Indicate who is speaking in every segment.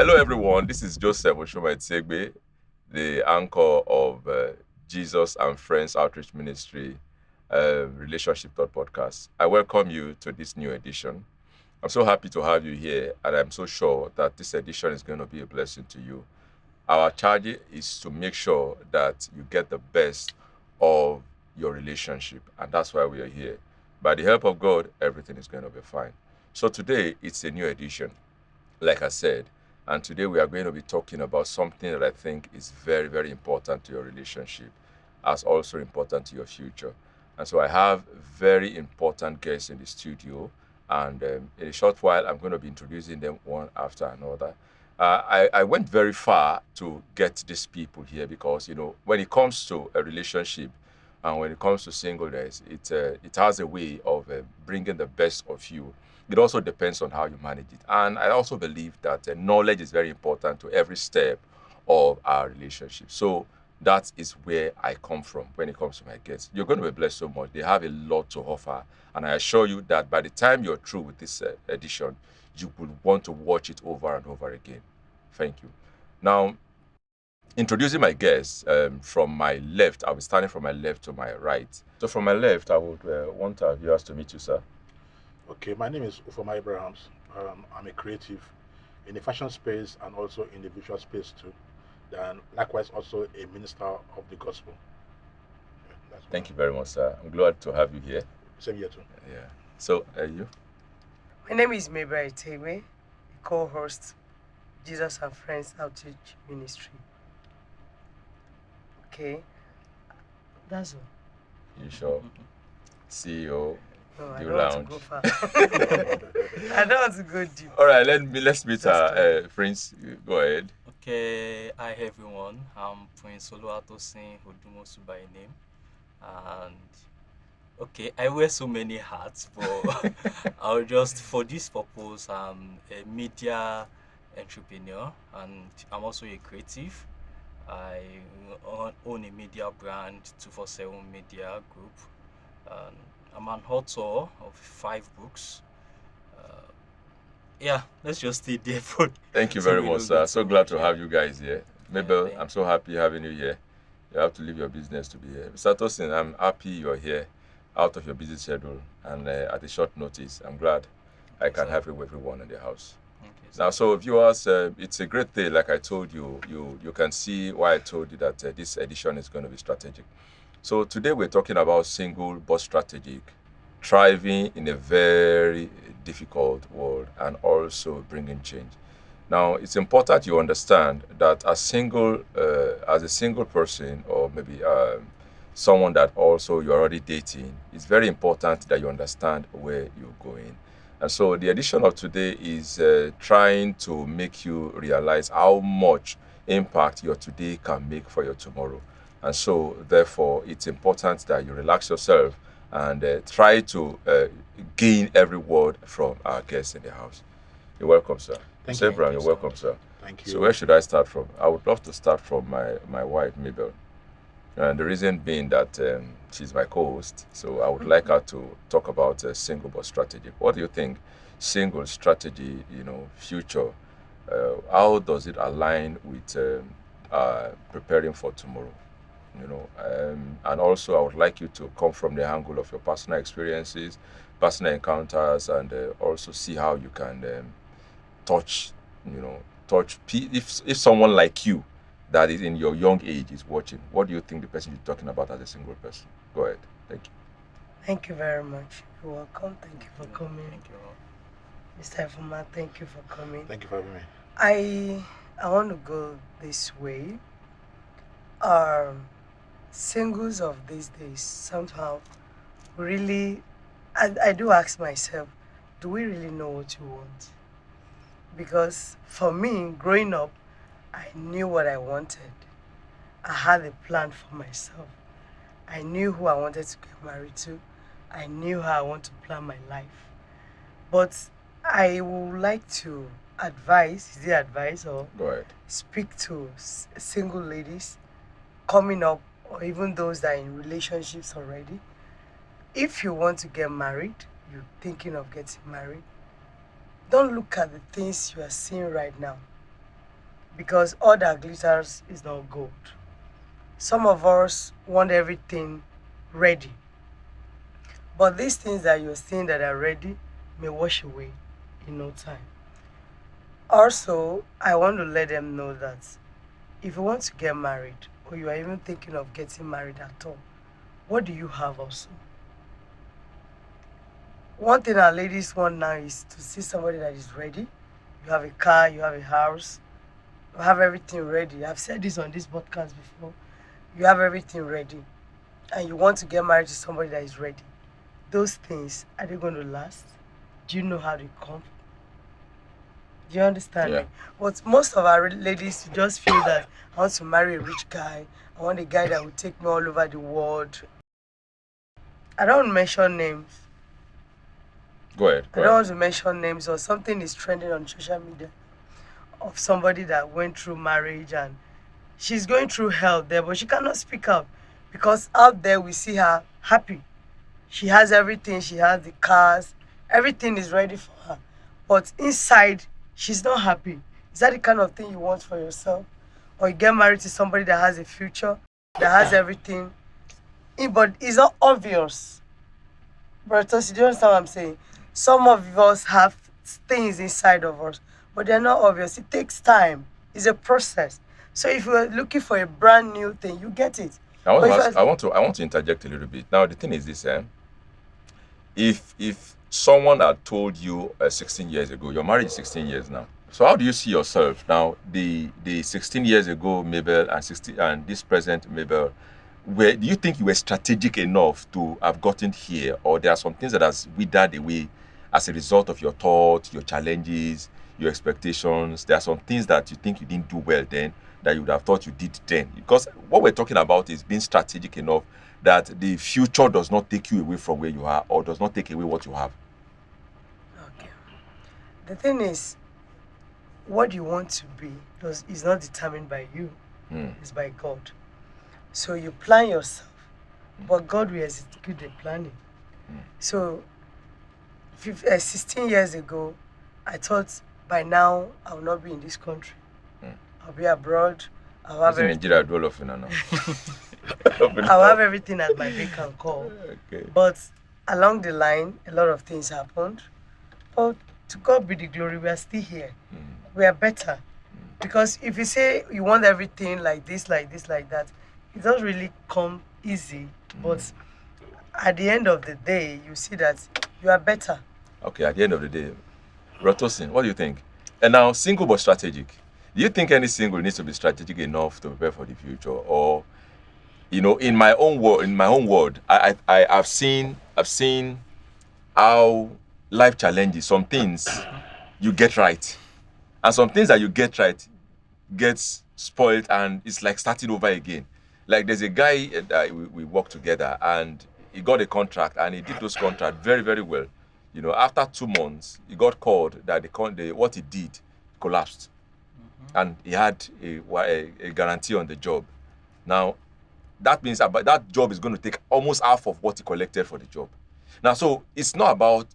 Speaker 1: Hello, everyone. This is Joseph Oshomaitegbe, the anchor of Jesus and Friends Outreach Ministry Relationship Thought Podcast. I welcome you to this new edition. I'm so happy to have you here, and I'm so sure that this edition is going to be a blessing to you. Our charge is to make sure that you get the best of your relationship, and that's why we are here. By the help of God, everything is going to be fine. So today, it's a new edition, like I said, and today we are going to be talking about something that I think is very, very important to your relationship, as also important to your future. And so I have very important guests in the studio, and in a short while, I'm going to be introducing them one after another. I went very far to get these people here because, when it comes to a relationship and when it comes to singleness, it has a way of bringing the best of you. It also depends on how you manage it. And I also believe that knowledge is very important to every step of our relationship. So that is where I come from when it comes to my guests. You're going to be blessed so much. They have a lot to offer. And I assure you that by the time you're through with this edition, you will want to watch it over and over again. Thank you. Now, introducing my guests from my left, I'll be starting from my left to my right. So from my left, I would want our viewers to meet you, sir.
Speaker 2: Okay, my name is Ufoma Abrahams. I'm a creative in the fashion space and also in the visual space too. Then likewise also a minister of the gospel.
Speaker 1: Thank you very much, sir. I'm glad to have you here.
Speaker 2: Same here too.
Speaker 1: Yeah. So, you?
Speaker 3: My name is Mabel Itebe, co-host Jesus and Friends Outreach Ministry. Okay, that's all.
Speaker 1: You sure? CEO,
Speaker 3: No, I
Speaker 1: the
Speaker 3: don't want to
Speaker 1: lounge.
Speaker 3: go far. I don't want to go deep.
Speaker 1: All right, let's meet
Speaker 3: Just
Speaker 1: our Prince. Go ahead.
Speaker 4: Okay, hi everyone. I'm Prince Oluwatosin Odumosu by name, and okay, I wear so many hats, but I'll just for this purpose, I'm a media entrepreneur and I'm also a creative. I own a media brand, 247 Media Group, and I'm an author of 5 books. Uh, yeah, let's just stay there for.
Speaker 1: Thank you
Speaker 4: So
Speaker 1: very
Speaker 4: we
Speaker 1: much,
Speaker 4: don't
Speaker 1: sir.
Speaker 4: get
Speaker 1: So
Speaker 4: too
Speaker 1: glad
Speaker 4: much,
Speaker 1: to
Speaker 4: yeah.
Speaker 1: have you guys here. Mabel,
Speaker 4: thank
Speaker 1: I'm so happy having you here. You have to leave your business to be here. Mr. Tosin, I'm happy you're here out of your busy schedule and at a short notice. I'm glad I
Speaker 4: Thanks,
Speaker 1: can
Speaker 4: sir.
Speaker 1: have you with everyone in the house.
Speaker 4: Okay, sir.
Speaker 1: Now, so viewers, it's a great day. Like I told you, you can see why I told you that this edition is going to be strategic. So today we're talking about single but strategic, thriving in a very difficult world and also bringing change. Now, it's important you understand that as a single person, or maybe someone that also you're already dating, it's very important that you understand where you're going. And so, the edition of today is trying to make you realize how much impact your today can make for your tomorrow. And so, therefore, it's important that you relax yourself and try to gain every word from our guests in the house. You're welcome, sir.
Speaker 2: Thank
Speaker 1: Mr.
Speaker 2: you.
Speaker 1: Abraham,
Speaker 4: you,
Speaker 1: you're
Speaker 4: sir.
Speaker 1: welcome, sir.
Speaker 2: Thank you.
Speaker 1: So where should I start from? I would love to start from my wife, Mabel. And the reason being that she's my co-host, so I would like her to talk about single but strategy. What do you think? Single strategy, future. How does it align with preparing for tomorrow? And also I would like you to come from the angle of your personal experiences, personal encounters, and also see how you can touch, if someone like you that is in your young age is watching, what do you think the person you're talking about as a single person? Go ahead. Thank you.
Speaker 3: Thank you very much. You're welcome. Thank you for coming.
Speaker 4: Thank you.
Speaker 3: Mr. Ifuma, thank you for coming.
Speaker 2: Thank you for having me.
Speaker 3: I want to go this way. Singles of these days somehow really, I do ask myself, do we really know what you want? Because for me, growing up, I knew what I wanted. I had a plan for myself. I knew who I wanted to get married to. I knew how I want to plan my life. But I would like to advise, is it advice or
Speaker 1: Go ahead.
Speaker 3: speak to single ladies coming up or even those that are in relationships already. If you want to get married, you're thinking of getting married, don't look at the things you are seeing right now. because all that glitters is not gold. Some of us want everything ready, but these things that you're seeing that are ready may wash away in no time. Also, I want to let them know that if you want to get married, or you are even thinking of getting married at all, what do you have also? One thing our ladies want now is to see somebody that is ready. You have a car, you have a house, you have everything ready. I've said this on this podcast before. You have everything ready, and you want to get married to somebody that is ready. Those things, are they going to last? Do you know how they come? Do you understand
Speaker 1: Yeah.
Speaker 3: me? But most of our ladies just feel that I want to marry a rich guy. I want a guy that will take me all over the world. I don't mention names.
Speaker 1: Go ahead.
Speaker 3: I don't want to mention names, or something is trending on social media of somebody that went through marriage and she's going through hell there, but she cannot speak out because out there we see her happy. She has everything, she has the cars, everything is ready for her. But inside, she's not happy. Is that the kind of thing you want for yourself? Or you get married to somebody that has a future, that has everything, but it's not obvious. But Tosi, do you understand what I'm saying? Some of us have things inside of us, but they're not obvious. It takes time. It's a process. So if you're looking for a brand new thing, you get it.
Speaker 1: I want
Speaker 3: But
Speaker 1: to
Speaker 3: if
Speaker 1: ask, I want to interject a little bit. Now the thing is this, if someone had told you 16 years ago, your marriage is 16 years now. So how do you see yourself now? The 16 years ago Mabel and 16 and this present Mabel, where do you think you were strategic enough to have gotten here, or there are some things that has withered away as a result of your thoughts, your challenges, your expectations? There are some things that you think you didn't do well then that you would have thought you did then. Because what we're talking about is being strategic enough that the future does not take you away from where you are or does not take away what you have.
Speaker 3: okay. The thing is, what you want to be is not determined by you,
Speaker 1: Hmm.
Speaker 3: it's by God. So you plan yourself, but God will execute the planning. So 16 years ago, I thought by now I will not be in this country. I'll be abroad. I'll have
Speaker 1: It's in
Speaker 3: everything.
Speaker 1: Nigeria, do all of it now.
Speaker 3: I'll have everything at my beck and call.
Speaker 1: Okay.
Speaker 3: But along the line, a lot of things happened. But to God be the glory, we are still here. We are better. Because if you say you want everything like this, like this, like that, it doesn't really come easy. But at the end of the day, you see that you are better.
Speaker 1: Okay, at the end of the day, Rotosin, what do you think? And now, single but strategic. Do you think any single needs to be strategic enough to prepare for the future, or in my own world, I've seen how life challenges. Some things you get right, and some things that you get right gets spoiled, and it's like starting over again. Like there's a guy that we worked together, and he got a contract, and he did those contracts very very well. After 2 months, he got called that what he did collapsed, and he had a guarantee on the job. Now, that means that job is going to take almost half of what he collected for the job. Now, so it's not about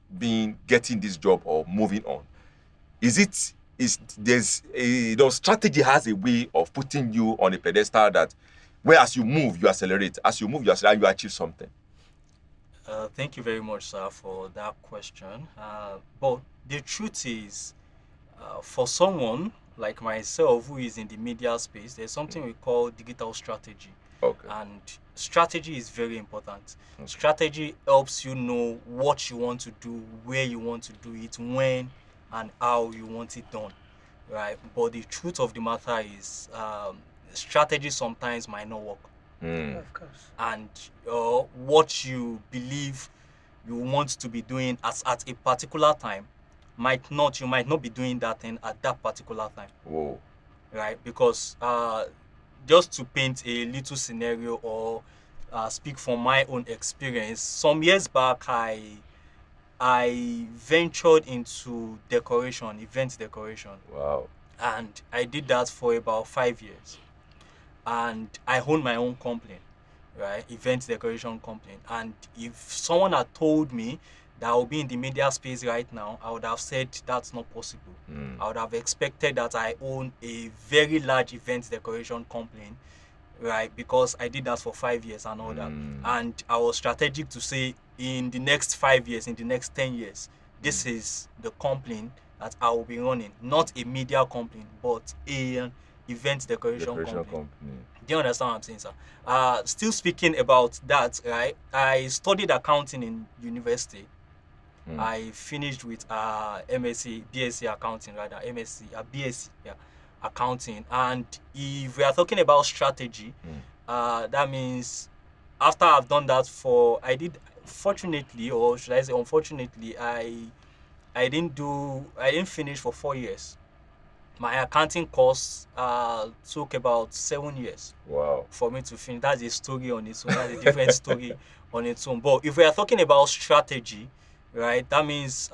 Speaker 1: getting this job or moving on. Strategy has a way of putting you on a pedestal that where as you move, you accelerate. As you move, you accelerate, and you achieve something.
Speaker 4: Thank you very much, sir, for that question. But the truth is, for someone like myself who is in the media space, there's something we call digital strategy.
Speaker 1: Okay.
Speaker 4: And strategy is very important.
Speaker 1: Okay.
Speaker 4: Strategy helps you know what you want to do, where you want to do it, when and how you want it done, right? But the truth of the matter is, strategy sometimes might not work.
Speaker 3: Of course.
Speaker 4: And what you believe you want to be doing at a particular time you might not be doing that thing at that particular time.
Speaker 1: Whoa.
Speaker 4: Right? Because just to paint a little scenario or speak from my own experience, some years back I ventured into event decoration.
Speaker 1: Wow.
Speaker 4: And I did that for about 5 years. And I own my own company, right? Event decoration company. And if someone had told me that will be in the media space right now, I would have said that's not possible. I would have expected that I own a very large event decoration company, right? Because I did that for 5 years and all that. And I was strategic to say in the next 5 years, in the next 10 years, this is the company that I will be running. Not a media company, but an event decoration company. Do you understand what I'm saying, sir? Still speaking about that, right? I studied accounting in university. I finished with MSc, BSc accounting rather, MSc, BSc, yeah, accounting. And if we are talking about strategy, that means after I've done that I did, fortunately, or should I say unfortunately, I didn't finish for 4 years. My accounting course took about 7 years.
Speaker 1: Wow.
Speaker 4: For me to finish. That's a story on its own. That's a different story on its own. But if we are talking about strategy, right, that means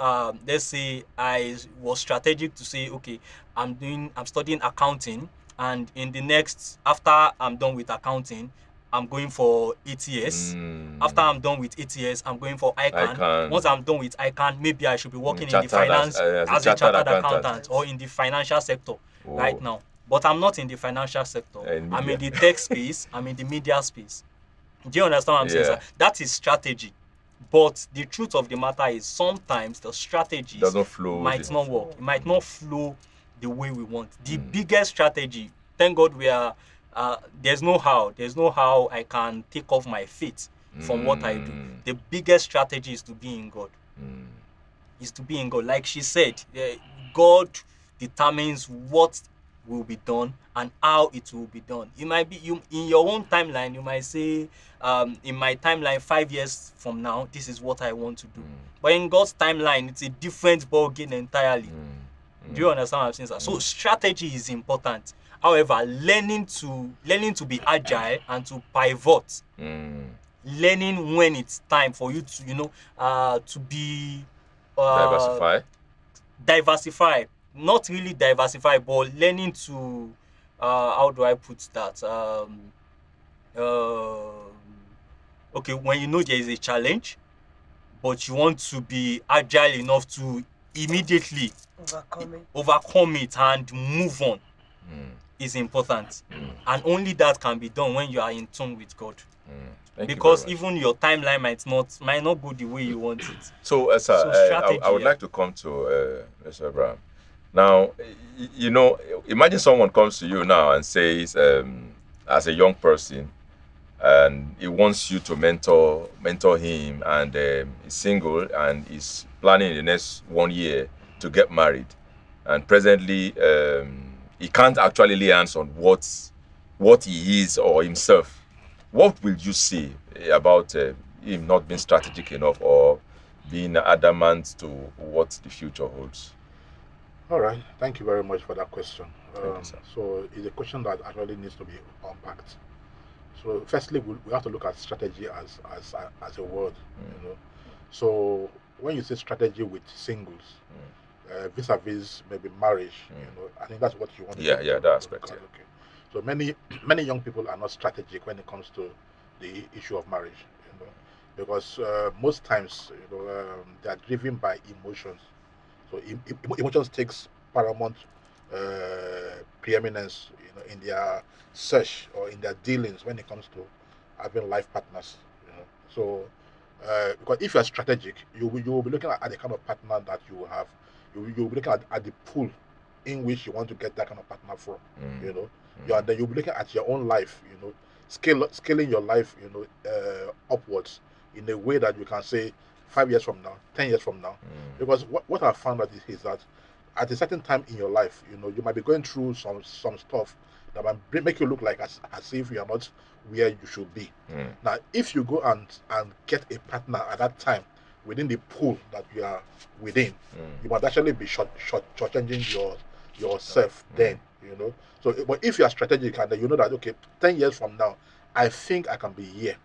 Speaker 4: let's say I was strategic to say, okay, I'm studying accounting, and in the next, after I'm done with accounting, I'm going for ATS. After I'm done with ATS, I'm going for ICANN. Once I'm done with ICANN, maybe I should be working in the finance as a chartered accountant or in the financial sector right now. But I'm not in the financial sector. I'm in the tech space. I'm in the media space. Do you understand what I'm saying, sir? That is strategy. But the truth of the matter is sometimes the strategies might not work. It might not flow the way we want. The biggest strategy, thank God we are, there's no how I can take off my feet from what I do. The biggest strategy is to be in God. Is to be in God. Like she said, God determines what will be done and how it will be done. It might be you in your own timeline, you might say, in my timeline 5 years from now, this is what I want to do. But in God's timeline, it's a different ball game entirely. Do you understand what I'm saying, sir? So strategy is important. However, learning to be agile and to pivot, learning when it's time for you to to be diversify, not really diversify, but learning to how do I put that? Okay, when you know there is a challenge, but you want to be agile enough to immediately overcome it and move on is important. And only that can be done when you are in tune with God. Because even your timeline might not go the way you want it.
Speaker 1: So, strategy, I would like to come to Mr. Abraham. Now, imagine someone comes to you now and says, as a young person, and he wants you to mentor him, and he's single and he's planning in the next 1 year to get married, and presently he can't actually lay hands on what he is or himself. What will you say about him not being strategic enough or being adamant to what the future holds?
Speaker 2: All right, thank you very much for that question.
Speaker 1: Thank you, sir.
Speaker 2: So it's a question that actually needs to be unpacked. So firstly, we have to look at strategy as a word, So when you say strategy with singles, vis-a-vis maybe marriage, I think that's what you want to
Speaker 1: Yeah, that aspect. Yeah.
Speaker 2: Okay. So many young people are not strategic when it comes to the issue of marriage, because most times, they are driven by emotions. So emotions takes paramount preeminence, in their search or in their dealings when it comes to having life partners. So because if you are strategic, you will be looking at the kind of partner that you will have. You will be looking at the pool in which you want to get that kind of partner from. Then you'll be looking at your own life. Scaling your life. Upwards in a way that you can say 5 years from now, 10 years from now. Because what I found out is that at a certain time in your life, you might be going through some stuff that might make you look like as if you are not where you should be. Now, if you go and get a partner at that time within the pool that you are within, you might actually be shortchanging yourself then. So, but if you are strategic and you know that, okay, 10 years from now, I think I can be here.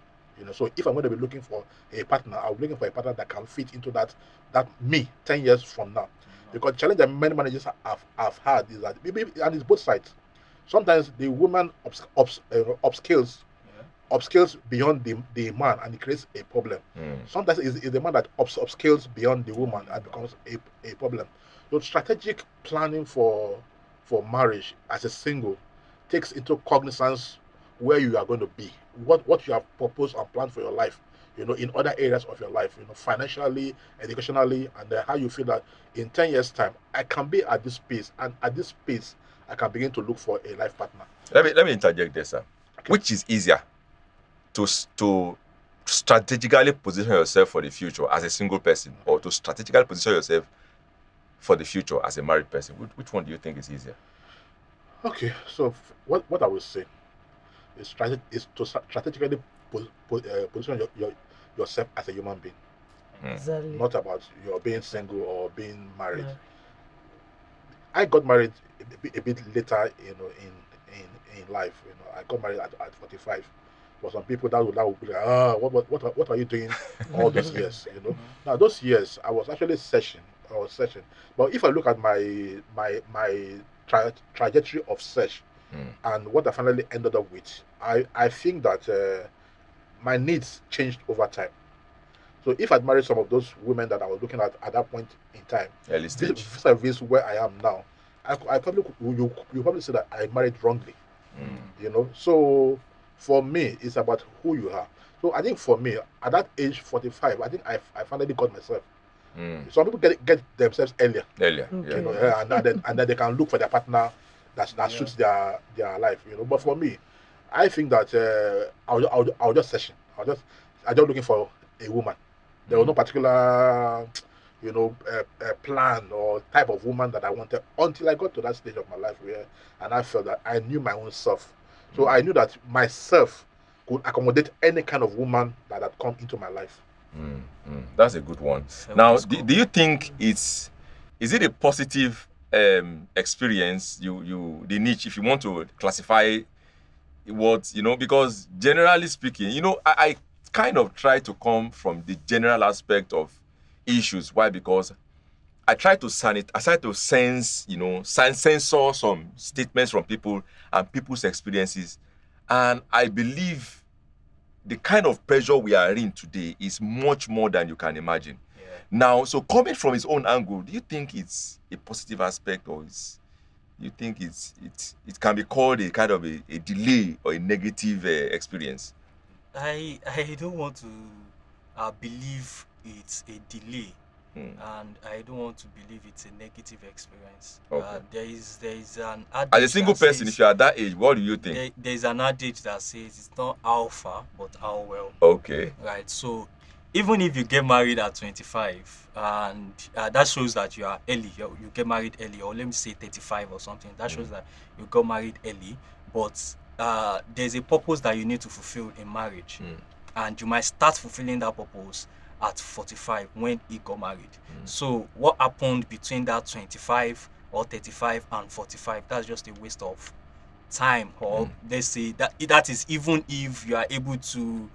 Speaker 2: So if I'm going to be looking for a partner, I'll be looking for a partner that can fit into that me 10 years from now. Because the challenge that many managers have had is that, and it's both sides. Sometimes the woman upscales upscales beyond the man and it creates a problem. Sometimes it's the man that upscales beyond the woman and becomes a problem. So strategic planning for marriage as a single takes into cognizance where you are going to be, what you have proposed and planned for your life, in other areas of your life, financially, educationally, and how you feel that in 10 years' time, I can be at this pace, and at this pace, I can begin to look for a life partner.
Speaker 1: Let me interject there, sir.
Speaker 2: Okay.
Speaker 1: Which is easier, to strategically position yourself for the future as a single person, or to strategically position yourself for the future as a married person? Which one do you think is easier?
Speaker 2: Okay, so what I would say is to strategically position yourself as a human being,
Speaker 3: Exactly.
Speaker 2: not about your being single or being married.
Speaker 3: Yeah.
Speaker 2: I got married a bit later, in life. I got married at 45. For some people, that would be like, what are you doing all those years? Now those years I was actually searching. But if I look at my trajectory of search and what I finally ended up with, I think that my needs changed over time. So if I'd married some of those women that I was looking at that point in time,
Speaker 1: Early stage.
Speaker 2: vis-a-vis where I am now, I probably you probably say that I married wrongly. So for me, it's about who you are. So I think for me, at that age 45, I think I finally got myself. Some people get themselves earlier,
Speaker 1: Earlier,
Speaker 3: Okay.
Speaker 1: yeah.
Speaker 2: and then they can look for their partner that suits their life. But for me, I think that I'll just session. I just looking for a woman. There was no particular, plan or type of woman that I wanted until I got to that stage of my life and I felt that I knew my own self. So I knew that myself could accommodate any kind of woman that had come into my life.
Speaker 1: That's a good one. Now, do you think is it a positive experience? The niche, if you want to classify what, because generally speaking, I kind of try to come from the general aspect of issues. Why? Because I try to sense, censor some statements from people and people's experiences. And I believe the kind of pressure we are in today is much more than you can imagine.
Speaker 4: Yeah.
Speaker 1: Now, so coming from his own angle, do you think it's a positive aspect, or you think it can be called a kind of a delay or a negative experience?
Speaker 4: I don't want to believe it's a delay, and I don't want to believe it's a negative experience.
Speaker 1: Okay.
Speaker 4: There is an adage
Speaker 1: As a single
Speaker 4: that
Speaker 1: person,
Speaker 4: says,
Speaker 1: if you are that age, what do you think?
Speaker 4: there's an adage that says it's not how far but how well.
Speaker 1: Okay.
Speaker 4: Right. So even if you get married at 25, and that shows that you are early, you get married early, or let me say 35 or something, that shows that you got married early, but there's a purpose that you need to fulfill in marriage, and you might start fulfilling that purpose at 45 when he got married. So what happened between that 25 or 35 and 45, that's just a waste of time, or let's say that is even if you are able to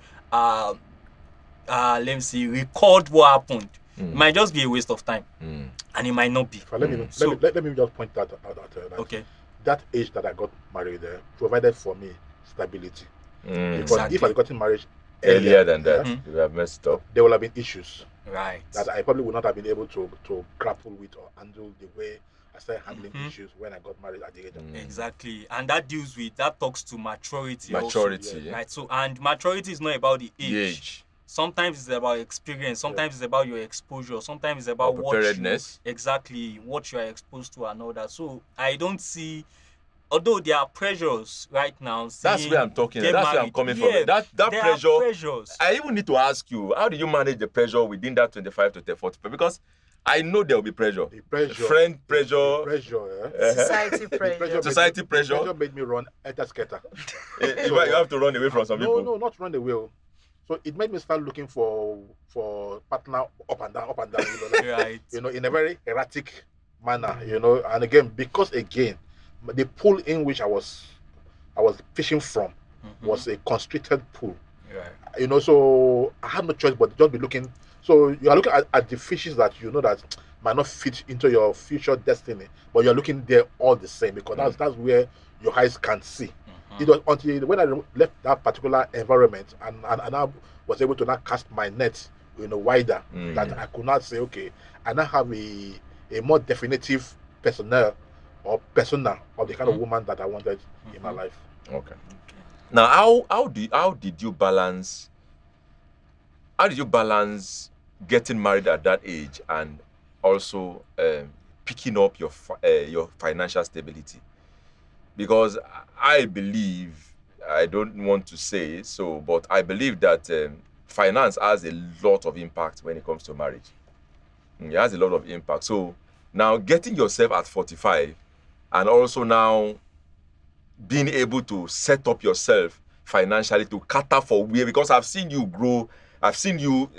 Speaker 4: let me see, record what happened. It might just be a waste of time, and it might not be.
Speaker 2: Let me just point that out.
Speaker 4: Okay.
Speaker 2: That age that I got married provided for me stability. Because
Speaker 4: Exactly.
Speaker 2: if I had gotten married
Speaker 1: Earlier than that, you would have messed up.
Speaker 2: there would have been issues
Speaker 4: Right.
Speaker 2: that I probably would not have been able to grapple with or handle the way I started handling issues when I got married at the age of
Speaker 4: Exactly. And that talks to maturity.
Speaker 1: Maturity,
Speaker 4: Also,
Speaker 1: yeah.
Speaker 4: right? So, and maturity is not about the age.
Speaker 1: The age.
Speaker 4: Sometimes it's about experience. Sometimes it's about your exposure. Sometimes it's about
Speaker 1: Or
Speaker 4: what you
Speaker 1: preparedness.
Speaker 4: what you are exposed to and all that. So I don't see, although there are pressures right now.
Speaker 1: That's where I'm talking. That's where I'm coming from. That
Speaker 4: there
Speaker 1: pressure.
Speaker 4: are pressures.
Speaker 1: I even need to ask you, how do you manage the pressure within that 25 to 40? Because I know there will be pressure.
Speaker 2: The pressure.
Speaker 1: Friend pressure.
Speaker 2: The pressure.
Speaker 3: Society pressure.
Speaker 1: Society pressure.
Speaker 2: Pressure made me run etasketa.
Speaker 1: You have to run away from some people.
Speaker 2: No, not run away. So it made me start looking for partner up and down,
Speaker 4: Right.
Speaker 2: in a very erratic manner, and again, because the pool in which I was fishing from was a constricted pool.
Speaker 4: Right.
Speaker 2: So I had no choice but just be looking. So you are looking at the fishes that that might not fit into your future destiny, but you're looking there all the same because that's where your eyes can see. It was until when I left that particular environment and I was able to now cast my net, wider, that I could not say, okay, I now have a more definitive personnel or persona of the kind of woman that I wanted in my life.
Speaker 1: Okay. Now, how did you balance? How did you balance getting married at that age and also picking up your financial stability? Because I believe, I don't want to say so, but I believe that finance has a lot of impact when it comes to marriage. It has a lot of impact. So now getting yourself at 45 and also now being able to set up yourself financially to cater for where, because I've seen you grow, I've seen you,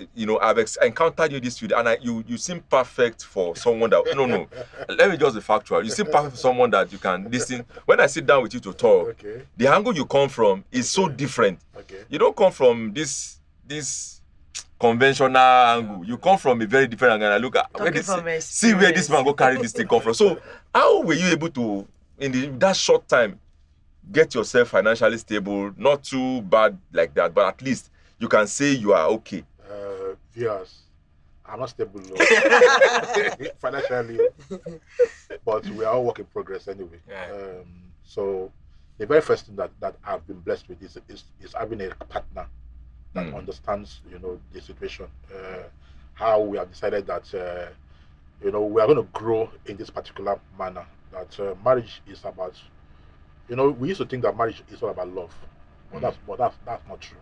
Speaker 1: I've encountered you this field, and you seem perfect for someone that no, let me just be factual. You seem perfect for someone that you can listen. When I sit down with you to talk,
Speaker 2: Okay.
Speaker 1: the angle you come from is so different.
Speaker 2: Okay.
Speaker 1: You don't come from this conventional angle. You come from a very different angle. And I look at see where this man go carry this thing come from. So how were you able to, in that short time, get yourself financially stable? Not too bad like that, but at least you can say you are okay.
Speaker 2: Viewers, I'm not stable financially, but we are all work in progress anyway.
Speaker 4: Yeah.
Speaker 2: So the very first thing that I've been blessed with is having a partner that understands, the situation. How we have decided that, we are going to grow in this particular manner. That marriage is about, we used to think that marriage is all about love, but that's not true.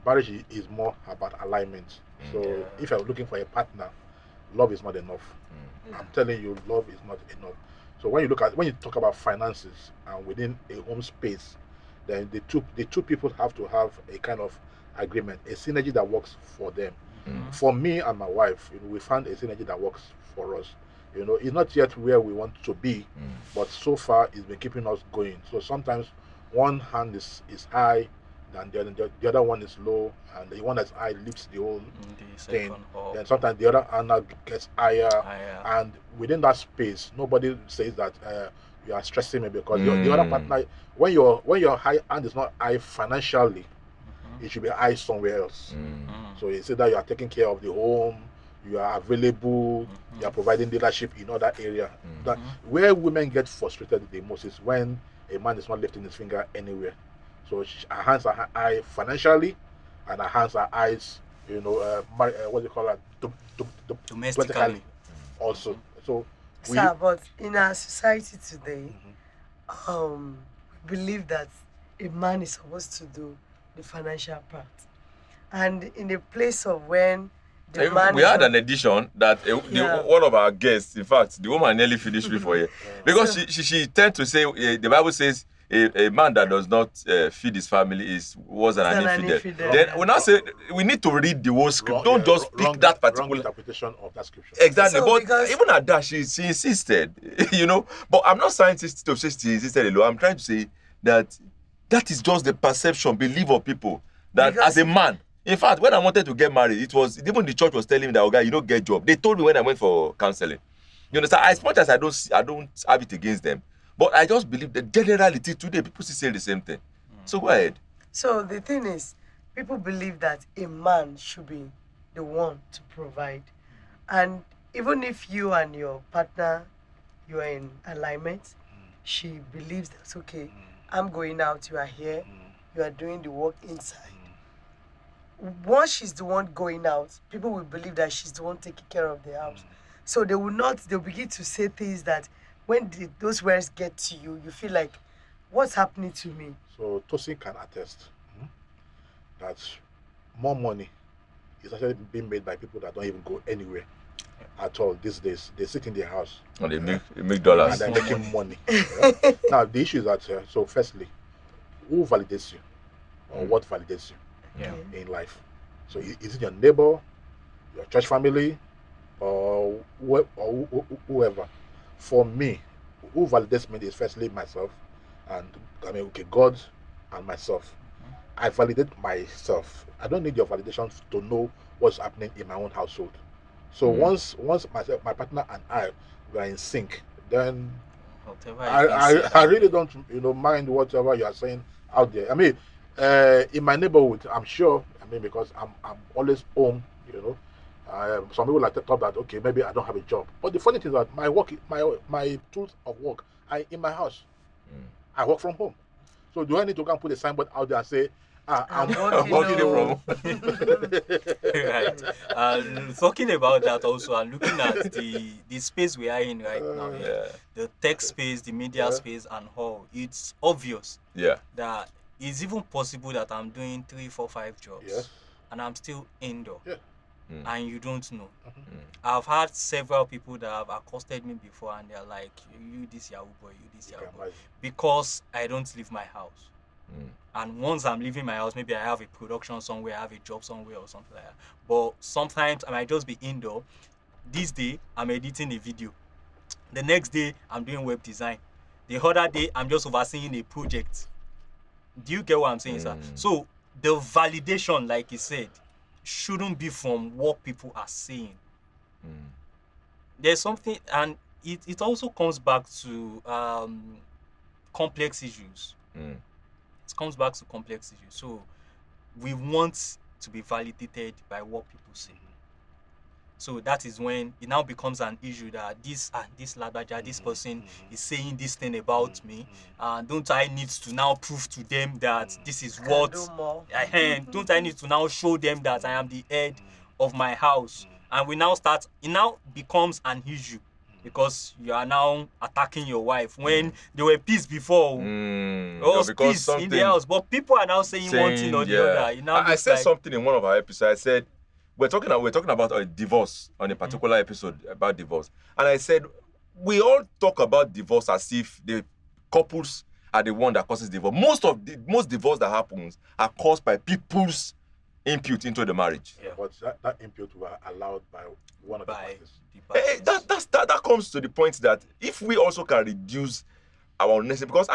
Speaker 2: Marriage is more about alignment. So if you're looking for a partner, love is not enough. I'm telling you, love is not enough. So when you talk about finances and within a home space, then the two people have to have a kind of agreement, a synergy that works for them. For me and my wife, we found a synergy that works for us. It's not yet where we want to be, but so far it's been keeping us going. So sometimes one hand is high, and the other one is low, and the one that's high lifts the whole thing. Then sometimes the other hand now gets higher, and within that space, nobody says that you are stressing me, because the other partner, when your high hand is not high financially, it should be high somewhere else. So you say that you are taking care of the home, you are available, you are providing leadership in other area. That where women get frustrated the most is when a man is not lifting his finger anywhere. So her hands are high financially, and her hands are high, what do you call that? Domestically also. So
Speaker 3: Sir, but in our society today, we believe that a man is supposed to do the financial part, and in the place of when the man
Speaker 1: we had an edition that one of our guests, in fact, the woman nearly finished me for you, because she tend to say the Bible says a man that does not feed his family was an infidel. Then we now say we need to read the whole script. Don't just pick that particular
Speaker 2: wrong interpretation of that scripture.
Speaker 1: Exactly, so, but even at that, she insisted, But I'm not saying to say she insisted alone. I'm trying to say that is just the perception, belief of people that because as a man. In fact, when I wanted to get married, it was even the church was telling me that, okay, you don't get job. They told me when I went for counseling. You understand? As much as I don't have it against them, but I just believe the generality today, people still say the same thing. So go ahead.
Speaker 3: So the thing is, people believe that a man should be the one to provide, and even if you and your partner, you are in alignment, she believes that okay, I'm going out, you are here, you are doing the work inside. Once she's the one going out, people will believe that she's the one taking care of the house. So they'll begin to say things that when those words get to you, you feel like, what's happening to me?
Speaker 2: So Tosin can attest that more money is actually being made by people that don't even go anywhere at all these days. They sit in their house
Speaker 1: and they make dollars,
Speaker 2: and they're making money. Now the issue is that so firstly, who validates you or what validates you in life? So is it your neighbor, your church family, or whoever? For me, who validates me is firstly myself, and God and myself. I validate myself. I don't need your validation to know what's happening in my own household. So once myself, my partner, and I were in sync, then
Speaker 4: Whatever is being said
Speaker 2: I
Speaker 4: out
Speaker 2: really
Speaker 4: there.
Speaker 2: don't mind whatever you are saying out there. I mean, in my neighborhood, I'm sure. I mean, because I'm always home. You know, some people like to thought that okay, maybe I don't have a job. But the funny thing is that my tools of work are in my house.
Speaker 1: Mm.
Speaker 2: I work from home. So do I need to go and put a signboard out there and say,
Speaker 3: I'm
Speaker 1: I'm
Speaker 3: working
Speaker 1: working
Speaker 3: on.
Speaker 1: from.
Speaker 4: Right. Talking about that also, and looking at the space we are in right now, yeah,
Speaker 1: Yeah.
Speaker 4: the tech space, the media
Speaker 2: Yeah.
Speaker 4: space, and all, it's obvious
Speaker 1: Yeah.
Speaker 4: that it's even possible that I'm doing 3, 4, 5 jobs,
Speaker 2: Yes.
Speaker 4: and I'm still indoor,
Speaker 2: Yeah.
Speaker 1: Mm.
Speaker 4: and you don't know.
Speaker 1: Mm.
Speaker 4: I've had several people that have accosted me before, and they're like, "You this Yahoo boy, you this
Speaker 2: You
Speaker 4: Yahoo
Speaker 2: can
Speaker 4: boy,"
Speaker 2: imagine.
Speaker 4: because I don't leave my house.
Speaker 1: Mm.
Speaker 4: And once I'm leaving my house, maybe I have a production somewhere, I have a job somewhere or something like that. But sometimes I might just be indoor. This day, I'm editing a video. The next day, I'm doing web design. The other day, I'm just overseeing a project. Do you get what I'm saying, sir?
Speaker 1: Mm.
Speaker 4: So the validation, like you said, shouldn't be from what people are saying.
Speaker 1: Mm.
Speaker 4: There's something, and it also comes back to complex issues.
Speaker 1: Mm.
Speaker 4: It comes back to complex issues. So we want to be validated by what people say. So that is when it now becomes an issue that this Ladaja, this person is saying this thing about me, and don't I need to now prove to them that this is
Speaker 3: Can
Speaker 4: what
Speaker 3: do more.
Speaker 4: don't I need to now show them that I am the head of my house? And we now start, it now becomes an issue because you are now attacking your wife when there were peace before.
Speaker 1: Mm.
Speaker 4: There
Speaker 1: Yeah,
Speaker 4: was
Speaker 1: because
Speaker 4: peace in the
Speaker 1: something
Speaker 4: house, but people are now saying one thing
Speaker 1: saying,
Speaker 4: or the
Speaker 1: yeah.
Speaker 4: other. It now
Speaker 1: I
Speaker 4: looks
Speaker 1: said
Speaker 4: like
Speaker 1: something in one of our episodes. I said we're talking about a divorce on a particular episode about divorce, and I said we all talk about divorce as if the couples are the one that causes divorce. Most divorce that happens are caused by people's input into the marriage.
Speaker 4: yeah,
Speaker 2: But that input were allowed by one of the
Speaker 4: by
Speaker 2: parties.
Speaker 4: the
Speaker 1: Eh,
Speaker 4: parties.
Speaker 1: that comes to the point that if we also can reduce our unnecessary, because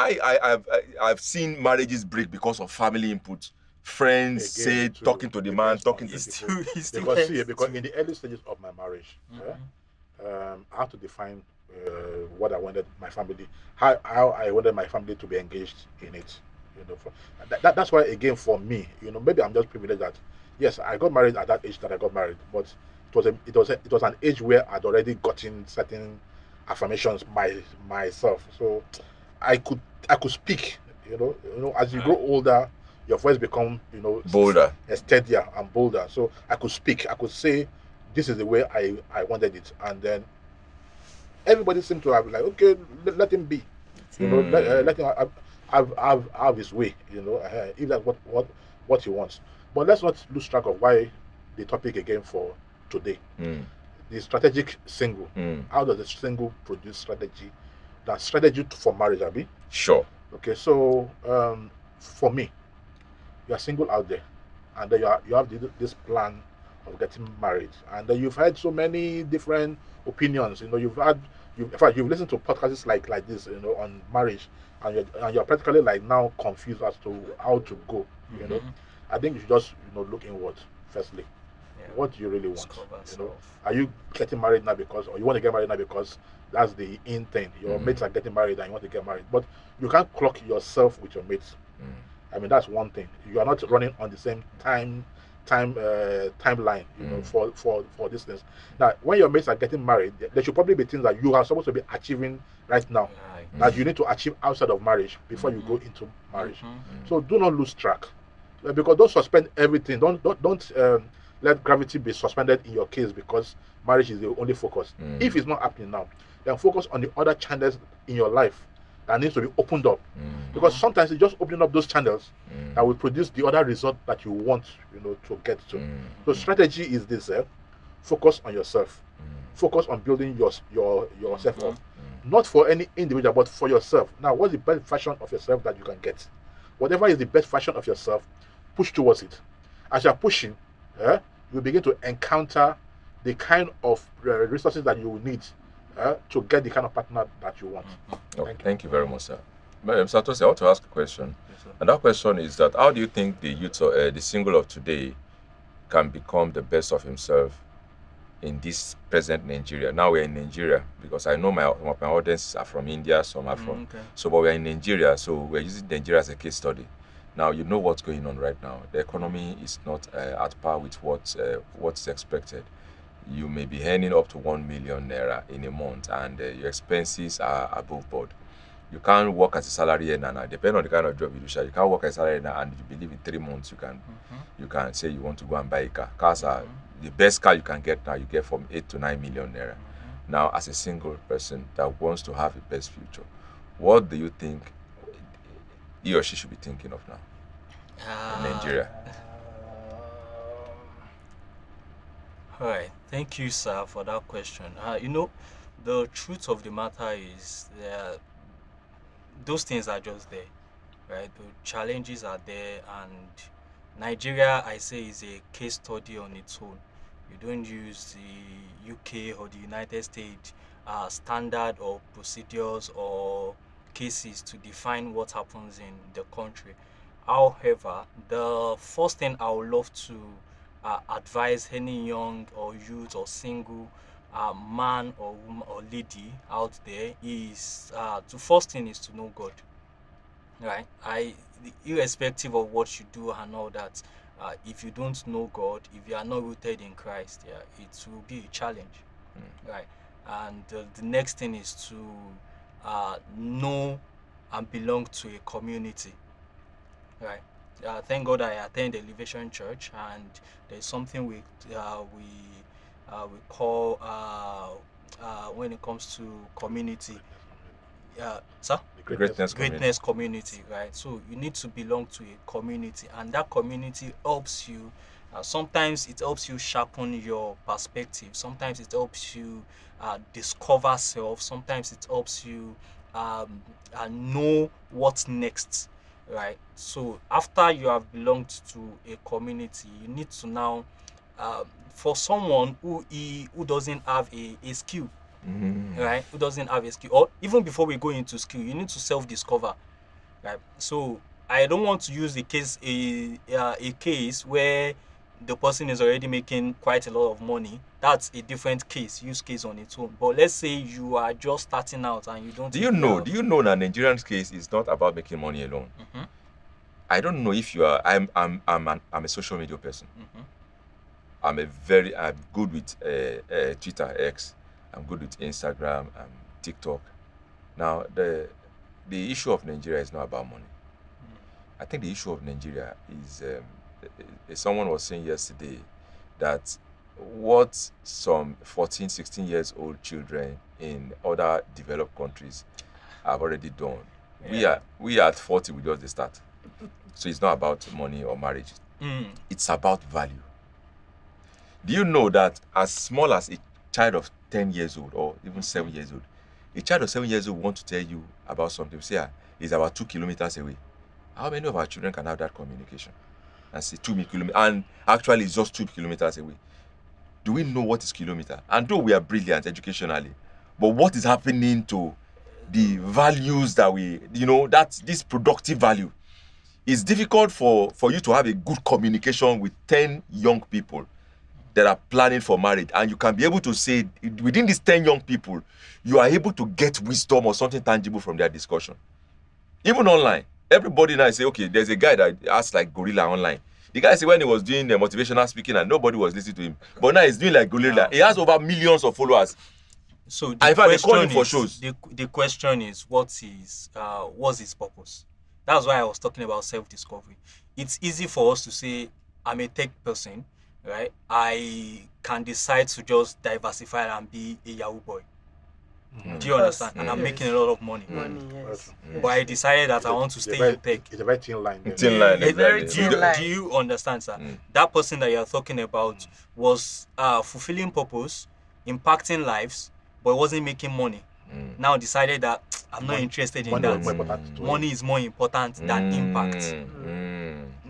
Speaker 1: I've seen marriages break because of family input, friends
Speaker 2: Again,
Speaker 1: say
Speaker 2: it
Speaker 1: talking to the man,
Speaker 2: depends on
Speaker 1: talking
Speaker 2: the
Speaker 1: to
Speaker 4: It's
Speaker 2: people.
Speaker 4: still
Speaker 2: Because see,
Speaker 4: has
Speaker 2: because
Speaker 4: to-
Speaker 2: in the early stages of my marriage, I have to define what I wanted my family, how I wanted my family to be engaged in it. You know, that's why again for me, you know, maybe I'm just privileged that yes, I got married at that age that I got married, but it was an age where I'd already gotten certain affirmations myself, so I could speak. As you grow older, your voice become
Speaker 1: bolder.
Speaker 2: steadier and bolder. So I could speak. I could say, this is the way I wanted it, and then everybody seemed to have like, okay, let him be. Let him have his way. If that's what he wants. But let's not lose track of why the topic again for today.
Speaker 1: Mm.
Speaker 2: The strategic single.
Speaker 1: Mm.
Speaker 2: How does the single produce strategy? That strategy for marriage, Abi.
Speaker 1: Sure.
Speaker 2: Okay, so for me, you are single out there, and then you have this plan of getting married, and then you've had so many different opinions. In fact, you've listened to podcasts like this, on marriage, and you're practically like now confused as to how to go. I think you should just look inward firstly.
Speaker 4: Yeah.
Speaker 2: What do you really want?
Speaker 4: Discover self.
Speaker 2: Are you getting married now or you want to get married now because that's the in thing? Your mates are getting married and you want to get married, but you can't clock yourself with your mates. I mean, that's one thing. You are not running on the same timeline, for this things. Now, when your mates are getting married, there should probably be things that you are supposed to be achieving right now
Speaker 4: Right.
Speaker 2: that you need to achieve outside of marriage before you go into marriage. So do not lose track, because don't suspend everything. Don't let gravity be suspended in your case because marriage is the only focus. If it's not happening now, then focus on the other channels in your life that needs to be opened up. Because sometimes it's just opening up those channels that will produce the other result that you want, to get to. So strategy is this: focus on yourself. Focus on building yourself up, not for any individual, but for yourself. Now, what's the best version of yourself that you can get? Whatever is the best version of yourself, push towards it. As you're pushing, you begin to encounter the kind of resources that you will need to get the kind of partner that you want.
Speaker 1: Okay, thank you very much, sir. Satoshi, I want to ask a question. And that question is that how do you think the youth, the single of today, can become the best of himself in this present Nigeria. Now we're in Nigeria because I know some of my audience are from India, some are from.
Speaker 4: Okay.
Speaker 1: So, but we're in Nigeria, so we're using Nigeria as a case study. Now you know what's going on right now. The economy is not at par with what's expected. You may be earning up to 1 million naira in a month, and your expenses are above board. You can't work as a salary earner now. Depending on the kind of job you do, you can't work as a salary earner and you believe in 3 months you can say you want to go and buy a car. Cars are the best car you can get now. You get from 8 to 9 million naira. Now, as a single person that wants to have a best future, what do you think he or she should be thinking of now in Nigeria?
Speaker 4: All right, thank you, sir, for that question. The truth of the matter is those things are just there, right? The challenges are there, and Nigeria, I say, is a case study on its own. You don't use the UK or the United States standard or procedures or cases to define what happens in the country. However, the first thing I would love to advise any young or youth or single man or woman or lady out there is the first thing is to know God, right? Irrespective of what you do and all that, if you don't know God, if you are not rooted in Christ, yeah, it will be a challenge, right? And the next thing is to know and belong to a community, right? Thank God I attend Elevation Church, and there's something we call when it comes to community, sir.
Speaker 2: The
Speaker 4: Greatness community, right? So you need to belong to a community, and that community helps you. Sometimes it helps you sharpen your perspective. Sometimes it helps you discover self. Sometimes it helps you know what's next, right? So after you have belonged to a community, you need to now, for someone who doesn't have a skill, right? Who doesn't have a skill, or even before we go into skill, you need to self-discover, right? So I don't want to use a case where the person is already making quite a lot of money. That's a different use case on its own. But let's say you are just starting out and you don't.
Speaker 1: Do you know that Nigerian's case is not about making money alone? I don't know if you are. I'm a social media person. I'm good with Twitter, X. I'm good with Instagram, TikTok. Now the issue of Nigeria is not about money. I think the issue of Nigeria is someone was saying yesterday that what some 14, 16 years old children in other developed countries have already done. We are at 40, we just start. So it's not about money or marriage. It's about value. Do you know that as small as a child of 10 years old or even 7 years old, a child of 7 years old wants to tell you about something, say it's about 2 kilometers away. How many of our children can have that communication and say 2 kilometers, and actually it's just 2 kilometers away? Do we know what is kilometer? And though we are brilliant educationally, but what is happening to the values that that's this productive value? It's difficult for you to have a good communication with 10 young people that are planning for marriage, and you can be able to say within these 10 young people, you are able to get wisdom or something tangible from their discussion. Even online, everybody now say, okay, there's a guy that acts like gorilla online. The guy said when he was doing the motivational speaking and nobody was listening to him, but now he's doing like gorilla. He has over millions of followers.
Speaker 4: So
Speaker 1: they call him for shows.
Speaker 4: The question is, what's his purpose? That's why I was talking about self-discovery. It's easy for us to say, I'm a tech person, right? I can decide to just diversify and be a Yahoo boy. Do you understand? And I'm making a lot of money.
Speaker 3: Yes.
Speaker 4: But I decided that I want to stay in tech.
Speaker 2: It's a very thin line.
Speaker 1: Thin line, exactly.
Speaker 4: Do you understand, sir? That person that you're talking about was fulfilling purpose, impacting lives, but wasn't making money. Now decided that I'm not interested in that. Money is more important than impact.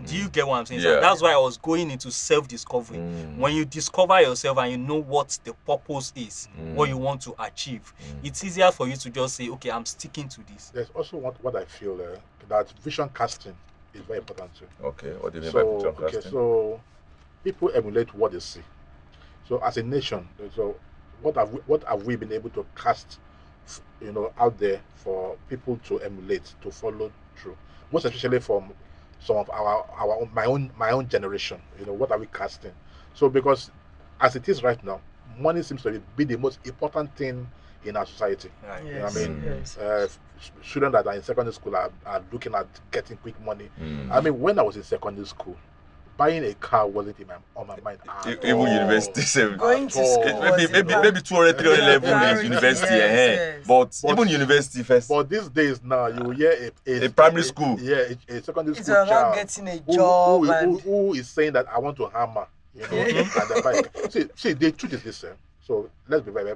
Speaker 4: Do you get what I'm saying?
Speaker 1: Yeah.
Speaker 4: That's why I was going into self-discovery. When you discover yourself and you know what the purpose is, what you want to achieve, it's easier for you to just say, okay, I'm sticking to this.
Speaker 2: There's also what I feel that vision casting is very important too.
Speaker 1: Okay, what do you mean by vision casting?
Speaker 2: So people emulate what they see. So as a nation, so what have we been able to cast, out there for people to emulate, to follow through, most especially from some of my own generation. What are we casting? So because as it is right now, money seems to be the most important thing in our society.
Speaker 4: Right.
Speaker 2: You know what I mean?
Speaker 3: Yes.
Speaker 2: Students that are in secondary school are looking at getting quick money.
Speaker 1: Mm.
Speaker 2: I mean, when I was in secondary school, buying a car wasn't on my mind at
Speaker 1: Even
Speaker 2: all.
Speaker 1: university same.
Speaker 3: Going to
Speaker 2: At all.
Speaker 3: school
Speaker 1: Maybe
Speaker 3: was
Speaker 1: maybe
Speaker 3: a
Speaker 1: maybe 200, 300
Speaker 3: Yeah,
Speaker 1: level is
Speaker 3: priority,
Speaker 1: university,
Speaker 3: yes, yes.
Speaker 1: But
Speaker 2: But-
Speaker 1: even university first.
Speaker 2: But these days now, you will hear
Speaker 1: A primary school.
Speaker 2: a secondary
Speaker 3: It's
Speaker 2: school
Speaker 3: about
Speaker 2: child
Speaker 3: getting a
Speaker 2: who,
Speaker 3: job
Speaker 2: who,
Speaker 3: and
Speaker 2: who is saying that I want to hammer, and then buy a car. See, the truth is this. So let's be very,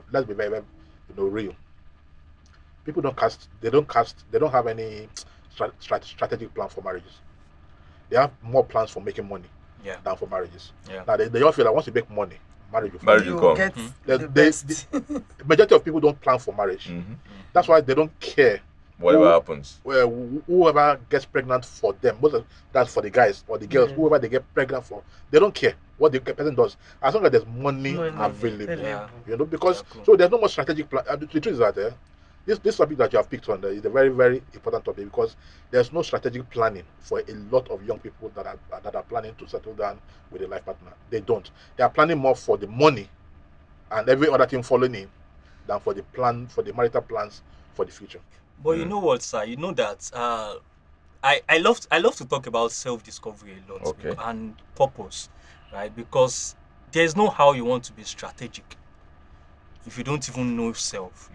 Speaker 2: real. People don't cast. They don't have any strategic plan for marriages. They have more plans for making money
Speaker 4: Yeah.
Speaker 2: than for marriages.
Speaker 4: Yeah.
Speaker 2: Now they all feel that once you make money, marriage will
Speaker 1: Marriage
Speaker 2: follow.
Speaker 1: will
Speaker 3: you
Speaker 1: come.
Speaker 3: get
Speaker 2: They-
Speaker 3: the
Speaker 2: they-
Speaker 3: best.
Speaker 2: Majority of people don't plan for marriage.
Speaker 1: Mhm.
Speaker 2: That's why they don't care.
Speaker 1: Whatever
Speaker 2: Who-
Speaker 1: happens.
Speaker 2: Well, whoever gets pregnant for them, that's for the guys or the girls,
Speaker 3: Yeah.
Speaker 2: whoever they get pregnant for, they don't care what the person does as long as there's money,
Speaker 3: Money
Speaker 2: available.
Speaker 4: Yeah.
Speaker 2: Because
Speaker 4: Yeah, cool.
Speaker 2: so there's no more strategic plan. The truth is that this topic that you have picked on is a very, very important topic because there's no strategic planning for a lot of young people that are planning to settle down with a life partner. They don't. They are planning more for the money and every other thing following in than for the marital plans for the future.
Speaker 4: But you know what, sir? You know that I love to talk about self-discovery a lot.
Speaker 1: Okay.
Speaker 4: And purpose, right? Because there's no how you want to be strategic if you don't even know yourself.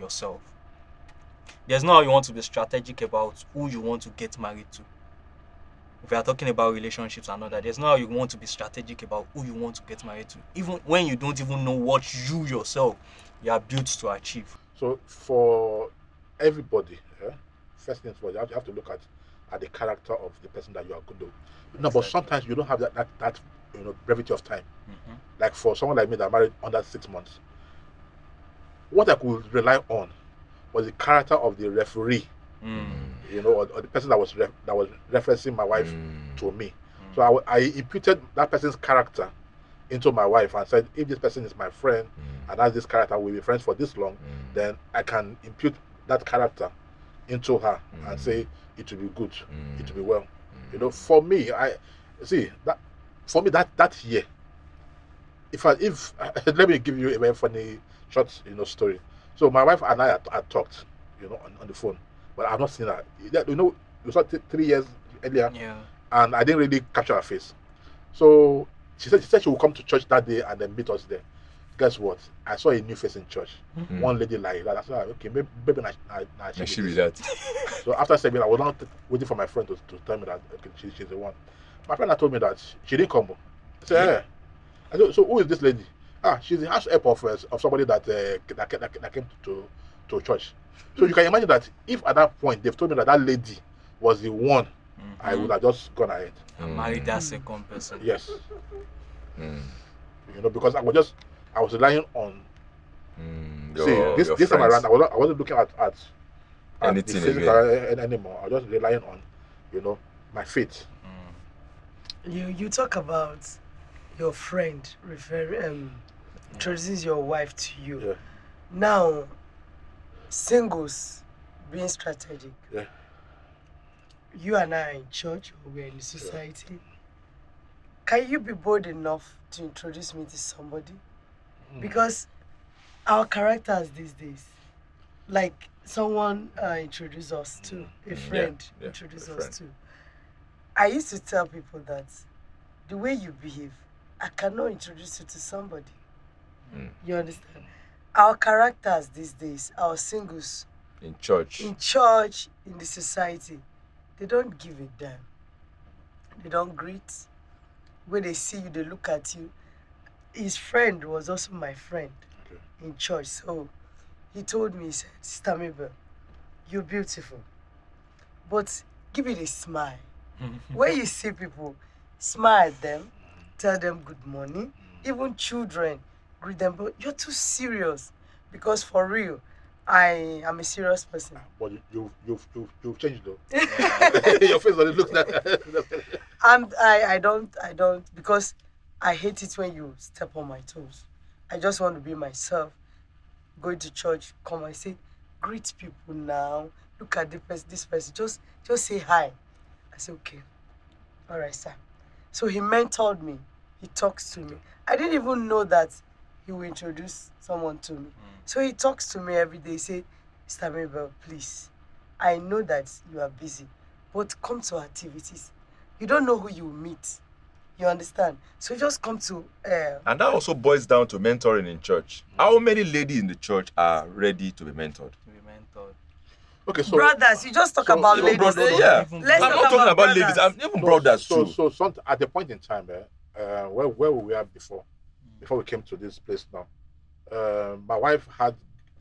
Speaker 4: There's no how you want to be strategic about who you want to get married to. If we are talking about relationships and all that, there's no how you want to be strategic about who you want to get married to, even when you don't even know what you yourself you are built to achieve.
Speaker 2: So for everybody, first things first, you have to look at the character of the person that you are going to. No, but
Speaker 4: Exactly.
Speaker 2: sometimes you don't have that brevity of time.
Speaker 4: Mhm.
Speaker 2: Like for someone like me that married under 6 months, what I could rely on was the character of the referee, or the person that was referencing my wife to me. So I imputed that person's character into my wife and said, if this person is my friend and has this character, we'll be friends for this long, then I can impute that character into her and say it will be good, it will be well. For me, that year, if let me give you a very funny short story. So my wife and I had talked, on the phone, but I've not seen her. We saw 3 years earlier,
Speaker 4: Yeah.
Speaker 2: and I didn't really capture her face. So she said she would come to church that day and then meet us there. Guess what? I saw a new face in church. One lady like that. I said, okay, maybe
Speaker 1: And she be
Speaker 2: this.
Speaker 1: that.
Speaker 2: So after saying, I was not waiting for my friend to tell me that okay, she's the one. My friend had told me that she didn't come. I said,
Speaker 4: Yeah.
Speaker 2: yeah. I said, so who is this lady? She's the house help of somebody that came to church. So you can imagine that if at that point they've told me that lady was the one, I would have just gone ahead.
Speaker 4: And marry that second person.
Speaker 2: Yes.
Speaker 1: Mm.
Speaker 2: Because I was relying on.
Speaker 1: Your
Speaker 2: This time
Speaker 1: friends.
Speaker 2: around, I wasn't looking at
Speaker 1: Anything
Speaker 2: the physical anymore. I was just relying on, my faith.
Speaker 3: You talk about your friend introduces your wife to you.
Speaker 2: Yeah.
Speaker 3: Now, singles being strategic.
Speaker 2: Yeah.
Speaker 3: You and I are in church or we're in the society. Can you be bold enough to introduce me to somebody? Because our characters these days, like someone introduced us to, a friend
Speaker 1: yeah,
Speaker 3: introduced
Speaker 1: a
Speaker 3: us
Speaker 1: friend.
Speaker 3: to. I used to tell people that the way you behave, I cannot introduce you to somebody. You understand? Our characters these days, our singles
Speaker 1: In church.
Speaker 3: in church, in the society, they don't give a damn. They don't greet. When they see you, they look at you. His friend was also my friend
Speaker 2: Okay.
Speaker 3: in church. So he told me, he said, Sister Mabel, you're beautiful. But give it a smile. When you see people, smile at them, tell them good morning. Even children, greet them. But you're too serious. Because for real, I am a serious person.
Speaker 2: But you've changed though. Your face doesn't look that.
Speaker 3: I don't, because I hate it when you step on my toes. I just want to be myself. Going to church, come and say, greet people now. Look at this person. Just say hi. I said, okay, all right, sir. So he mentored me. He talks to me. I didn't even know that he will introduce someone to me. So he talks to me every day. He said, Mr. Mabel, please, I know that you are busy, but come to activities. You don't know who you will meet. You understand? So just come to...
Speaker 1: And that also boils down to mentoring in church. How many ladies in the church are ready to be mentored?
Speaker 4: To be mentored.
Speaker 2: Okay, so
Speaker 3: brothers, you just talk about
Speaker 2: so
Speaker 3: ladies.
Speaker 2: brother,
Speaker 1: Yeah.
Speaker 4: Even
Speaker 3: Let's
Speaker 1: I'm
Speaker 3: talk
Speaker 1: not talking about
Speaker 3: brothers.
Speaker 1: ladies. I'm even brothers
Speaker 2: so,
Speaker 1: too.
Speaker 2: so some, at the point in time, where we were before we came to this place now, my wife had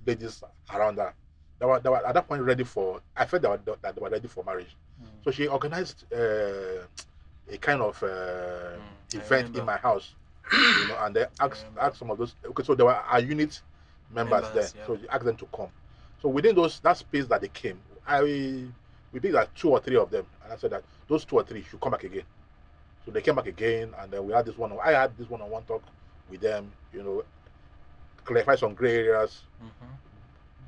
Speaker 2: ladies around her. They were at that point ready for. I felt that they were ready for marriage. So she organized a kind of event in my house, and they asked some of those. Okay, so there were our unit members there.
Speaker 4: Yeah.
Speaker 2: So she asked them to come. So within that space that they came, we picked like 2 or 3 of them, and I said that those 2 or 3 should come back again. So they came back again, and then we had this one. I had this one-on-one talk with them, clarify some gray areas.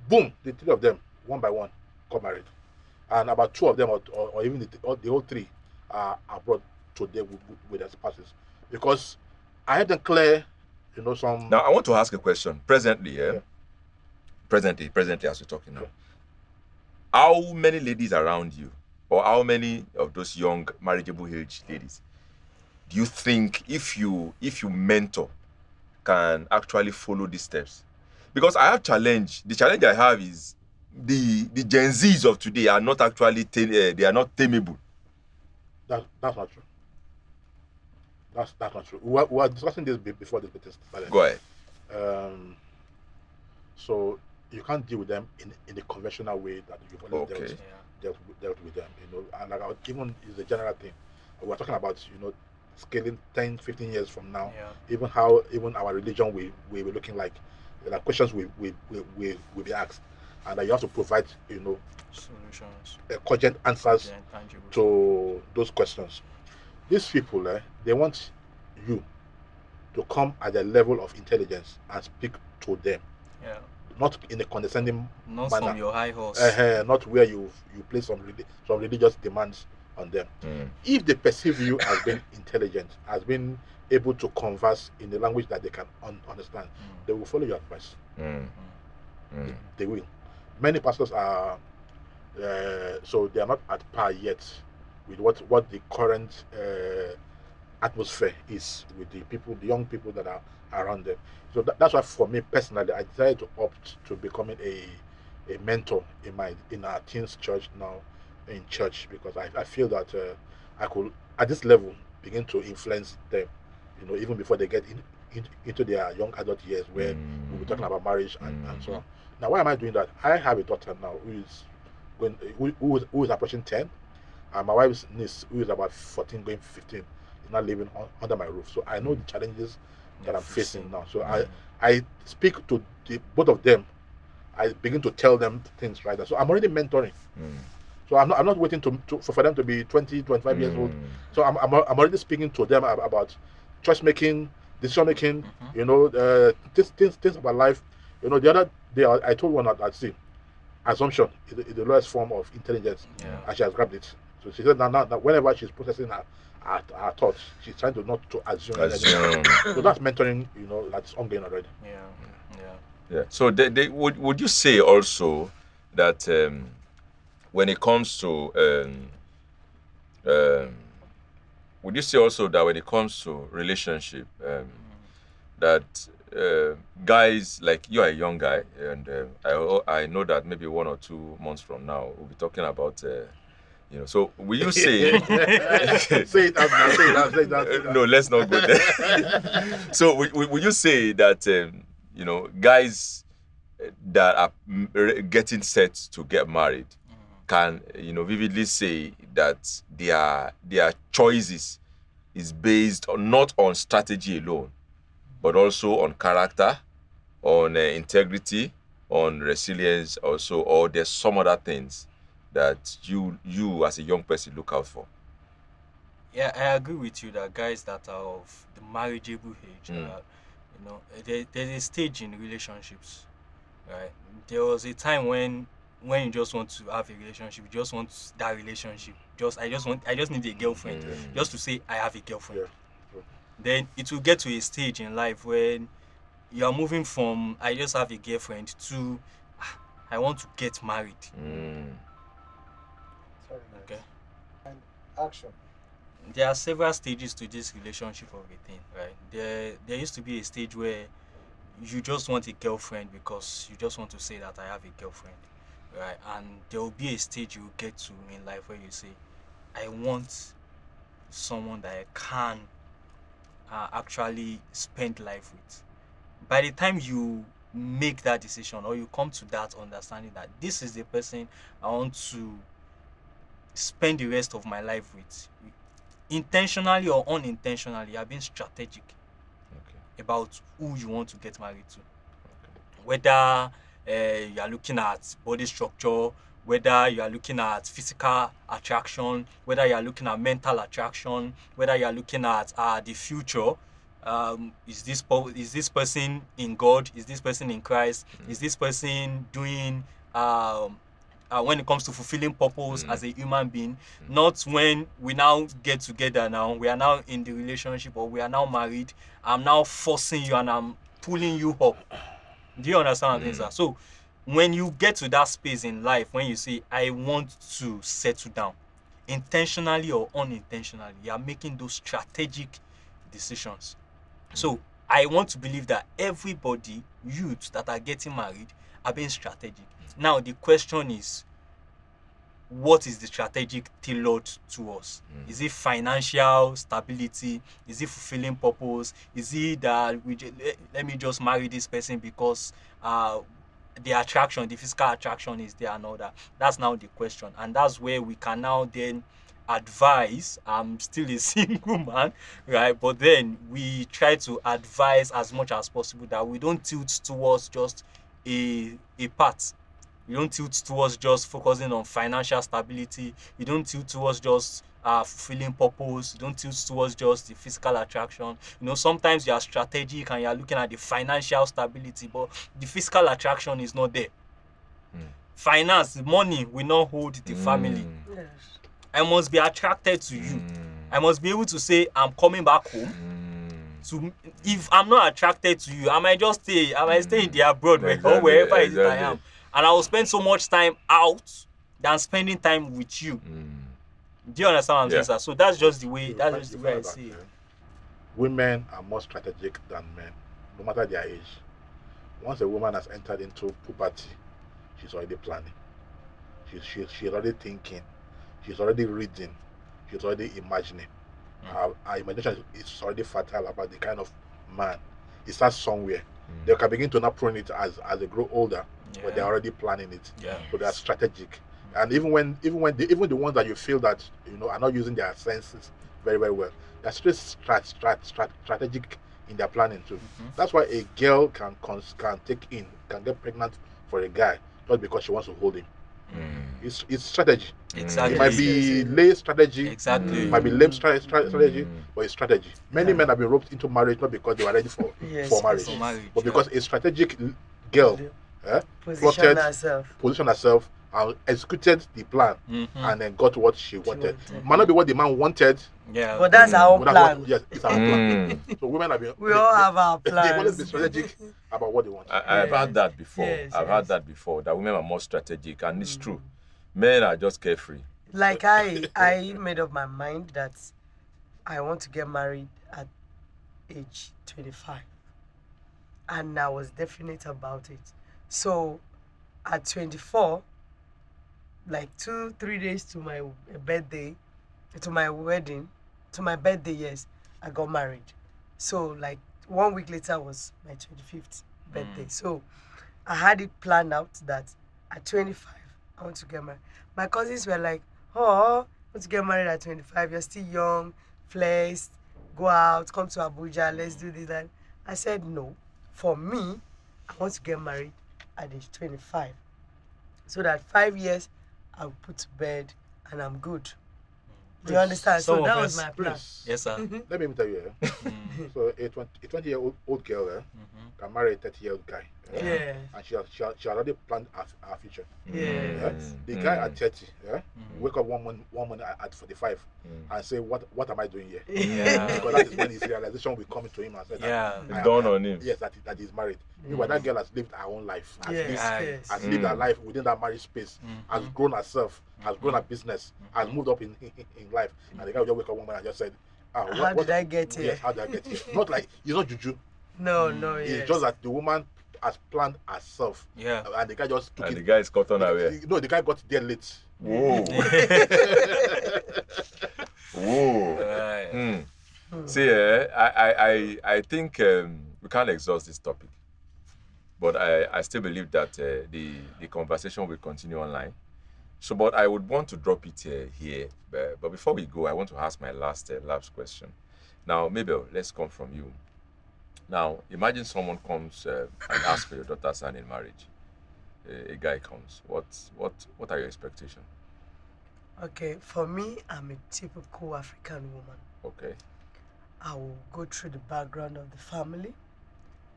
Speaker 2: Boom, the 3 of them, one by one, got married, and about 2 of them, or even the whole 3, are brought today with their spouses, because I had them clear, some.
Speaker 1: Now I want to ask a question. Presently, presently, as we're talking now, how many ladies around you, or how many of those young marriageable age ladies, do you think if you mentor can actually follow these steps? Because I have challenge. The challenge I have is the Gen Zs of today are not actually they are not tameable.
Speaker 2: That's not true. That's not true. We were discussing this before this meeting started.
Speaker 1: Go ahead.
Speaker 2: So you can't deal with them in the conventional way that you've always dealt with them. And like even is a general thing. We're talking about scaling 10, 15 years from now. Even how our religion will be looking like questions will be asked, and that you have to provide
Speaker 4: Solutions.
Speaker 2: cogent answers to those questions. These people, they want you to come at their level of intelligence and speak to them.
Speaker 4: Yeah.
Speaker 2: Not in a condescending
Speaker 4: Not
Speaker 2: manner.
Speaker 4: from your high horse.
Speaker 2: Not where you place some religious demands on them. If they perceive you as being intelligent, as being able to converse in the language that they can understand, they will follow your advice. They will. Many pastors are so they are not at par yet with what the current atmosphere is with the young people that are around them. So that's why, for me personally, I decided to opt to becoming a mentor in our teens church now, in church, because I feel that I could at this level begin to influence them, even before they get into their young adult years, where we'll be talking about marriage and so on. Now, why am I doing that? I have a daughter now who is approaching 10, and my wife's niece, who is about 14 going 15, is not living under my roof. So I know the challenges that I'm facing now. So I speak to both of them. I begin to tell them things right there. So I'm already mentoring. So I'm not waiting for them to be 20, 25 years old. So I'm already speaking to them about choice making, decision making, things about life. The other day I told one that see, assumption is the lowest form of intelligence, and she has grabbed it. So she said now whenever she's processing her thoughts, she's trying to not to assume anything. So that's mentoring, that's ongoing already.
Speaker 1: Yeah. So would you say also that when it comes to would you say also that when it comes to relationship, that guys, like you are a young guy, and I know that maybe 1 or 2 months from now we'll be talking about so will you say
Speaker 2: say it out now, say it out.
Speaker 1: No, let's not go there. So will you say that guys that are getting set to get married can vividly say that their choices is based not on strategy alone, but also on character, on integrity, on resilience also, or there's some other things that you as a young person look out for?
Speaker 4: Yeah, I agree with you that guys that are of the marriageable age, There's a stage in relationships, right? There was a time when you just want to have a relationship, you just want that relationship. I just need a girlfriend, just to say I have a girlfriend.
Speaker 2: Yeah. True.
Speaker 4: Then it will get to a stage in life when you are moving from I just have a girlfriend to I want to get married.
Speaker 5: Sorry, nice.
Speaker 4: Okay.
Speaker 5: And action.
Speaker 4: There are several stages to this relationship of a thing, right? There used to be a stage where you just want a girlfriend because you just want to say that I have a girlfriend, right? And there will be a stage you will get to in life where you say, I want someone that I can actually spend life with. By the time you make that decision or you come to that understanding that this is the person I want to spend the rest of my life with, intentionally or unintentionally, you are being strategic about who you want to get married to. Whether you are looking at body structure, whether you are looking at physical attraction, whether you are looking at mental attraction, whether you are looking at the future. Is this person in God? Is this person in Christ? Is this person doing when it comes to fulfilling purpose as a human being? Not when we now get together now, we are now in the relationship or we are now married, I'm now forcing you and I'm pulling you up. Do you understand what I'm saying, sir? So when you get to that space in life, when you say, I want to settle down, intentionally or unintentionally, you are making those strategic decisions. So I want to believe that everybody, youths that are getting married, are being strategic. Now the question is, what is the strategic tailored to us? Is it financial stability? Is it fulfilling purpose? Is it that let me just marry this person because the attraction, the physical attraction is there and all that? That's now the question, and that's where we can now then advise. I'm still a single man, right? But then we try to advise as much as possible that we don't tilt towards just a path. You don't tilt towards just focusing on financial stability. You don't tilt towards just fulfilling purpose. You don't tilt towards just the physical attraction. Sometimes you are strategic and you are looking at the financial stability, but the physical attraction is not there. Finance, money will not hold the family.
Speaker 3: Yes.
Speaker 4: I must be attracted to you. I must be able to say, I'm coming back home. If I'm not attracted to you, I might just stay. I might stay in the abroad or wherever it is I am. And I will spend so much time out than spending time with you. Do you understand what I'm saying, sir? So that's just the way I see it.
Speaker 2: Women are more strategic than men, no matter their age. Once a woman has entered into puberty, she's already planning. She's already thinking. She's already reading. She's already imagining. Her imagination is already fertile about the kind of man. It starts somewhere. They can begin to now prune it as they grow older, but they're already planning it. So they're strategic. And even the ones that you feel that are not using their senses very, very well, they're still strategic in their planning too. That's why a girl can get pregnant for a guy just because she wants to hold him. It's strategy.
Speaker 4: Exactly.
Speaker 2: It might be lay strategy.
Speaker 4: Exactly.
Speaker 2: It might be lame strategy, but it's strategy. Many men have been roped into marriage not because they were ready for marriage, but because a strategic girl
Speaker 3: Position
Speaker 2: herself and executed the plan and then got what she wanted. Might not be what the man wanted.
Speaker 4: Yeah.
Speaker 3: But that's our own plan.
Speaker 2: Yes, it's our plan. So women have been.
Speaker 3: We all have our plans.
Speaker 2: They've always been strategic about what they want.
Speaker 1: I've had that before.
Speaker 3: Yes,
Speaker 1: I've had that before. That women are more strategic, and it's true. Men are just carefree.
Speaker 3: Like I made up my mind that I want to get married at age 25. And I was definite about it. So at 24, like 2-3 days to my birthday, to my wedding, to my birthday, yes, I got married. So like 1 week later was my 25th birthday. So I had it planned out that at 25 I want to get married. My cousins were like, oh, I want to get married at 25, you're still young, flex, go out, come to Abuja, let's do this, that. I said no. For me, I want to get married at age 25. So that 5 years I'll put to bed and I'm good. Do you understand?
Speaker 4: Some
Speaker 3: So
Speaker 4: of
Speaker 3: that was
Speaker 4: us-
Speaker 3: my plan.
Speaker 2: Prince,
Speaker 4: Yes, sir.
Speaker 2: let me even tell you.
Speaker 4: Mm,
Speaker 2: So a 20-year-old girl
Speaker 4: mhm.
Speaker 2: can marry a 30-year-old guy.
Speaker 3: Yeah.
Speaker 2: And she already planned her future.
Speaker 3: Yes.
Speaker 2: The guy at 30,
Speaker 4: Mm.
Speaker 2: wake up one morning at 45 and say, what am I doing here?
Speaker 4: Yeah.
Speaker 2: Because that is when his realization will come to him and say that
Speaker 4: Yeah.
Speaker 1: It dawned on him.
Speaker 2: yes, that he's married. Meanwhile, that girl has lived her own life.
Speaker 3: Yes.
Speaker 4: Aye.
Speaker 3: Yes.
Speaker 2: Has lived her life within that marriage space, has grown herself, has grown her business, has moved up in life. And the guy will just wake up one morning and just said,
Speaker 3: How did I get here?
Speaker 2: Yes, how did I get here? Not like, it's not juju.
Speaker 3: No, no,
Speaker 2: It's
Speaker 3: yes.
Speaker 2: just that the woman has planned herself.
Speaker 4: Yeah.
Speaker 2: And the guy just took
Speaker 1: And
Speaker 2: it.
Speaker 1: the guy is caught unaware.
Speaker 2: No, the guy got there late.
Speaker 1: Whoa. Whoa.
Speaker 4: Right.
Speaker 1: See, I think we can't exhaust this topic, but I still believe that the conversation will continue online. So, but I would want to drop it here. But before we go, I want to ask my last question. Now, Mabel, let's come from you. Now, imagine someone comes and asks for your daughter's hand in marriage. A guy comes. What are your expectations?
Speaker 3: Okay, for me, I'm a typical African woman.
Speaker 1: Okay.
Speaker 3: I will go through the background of the family.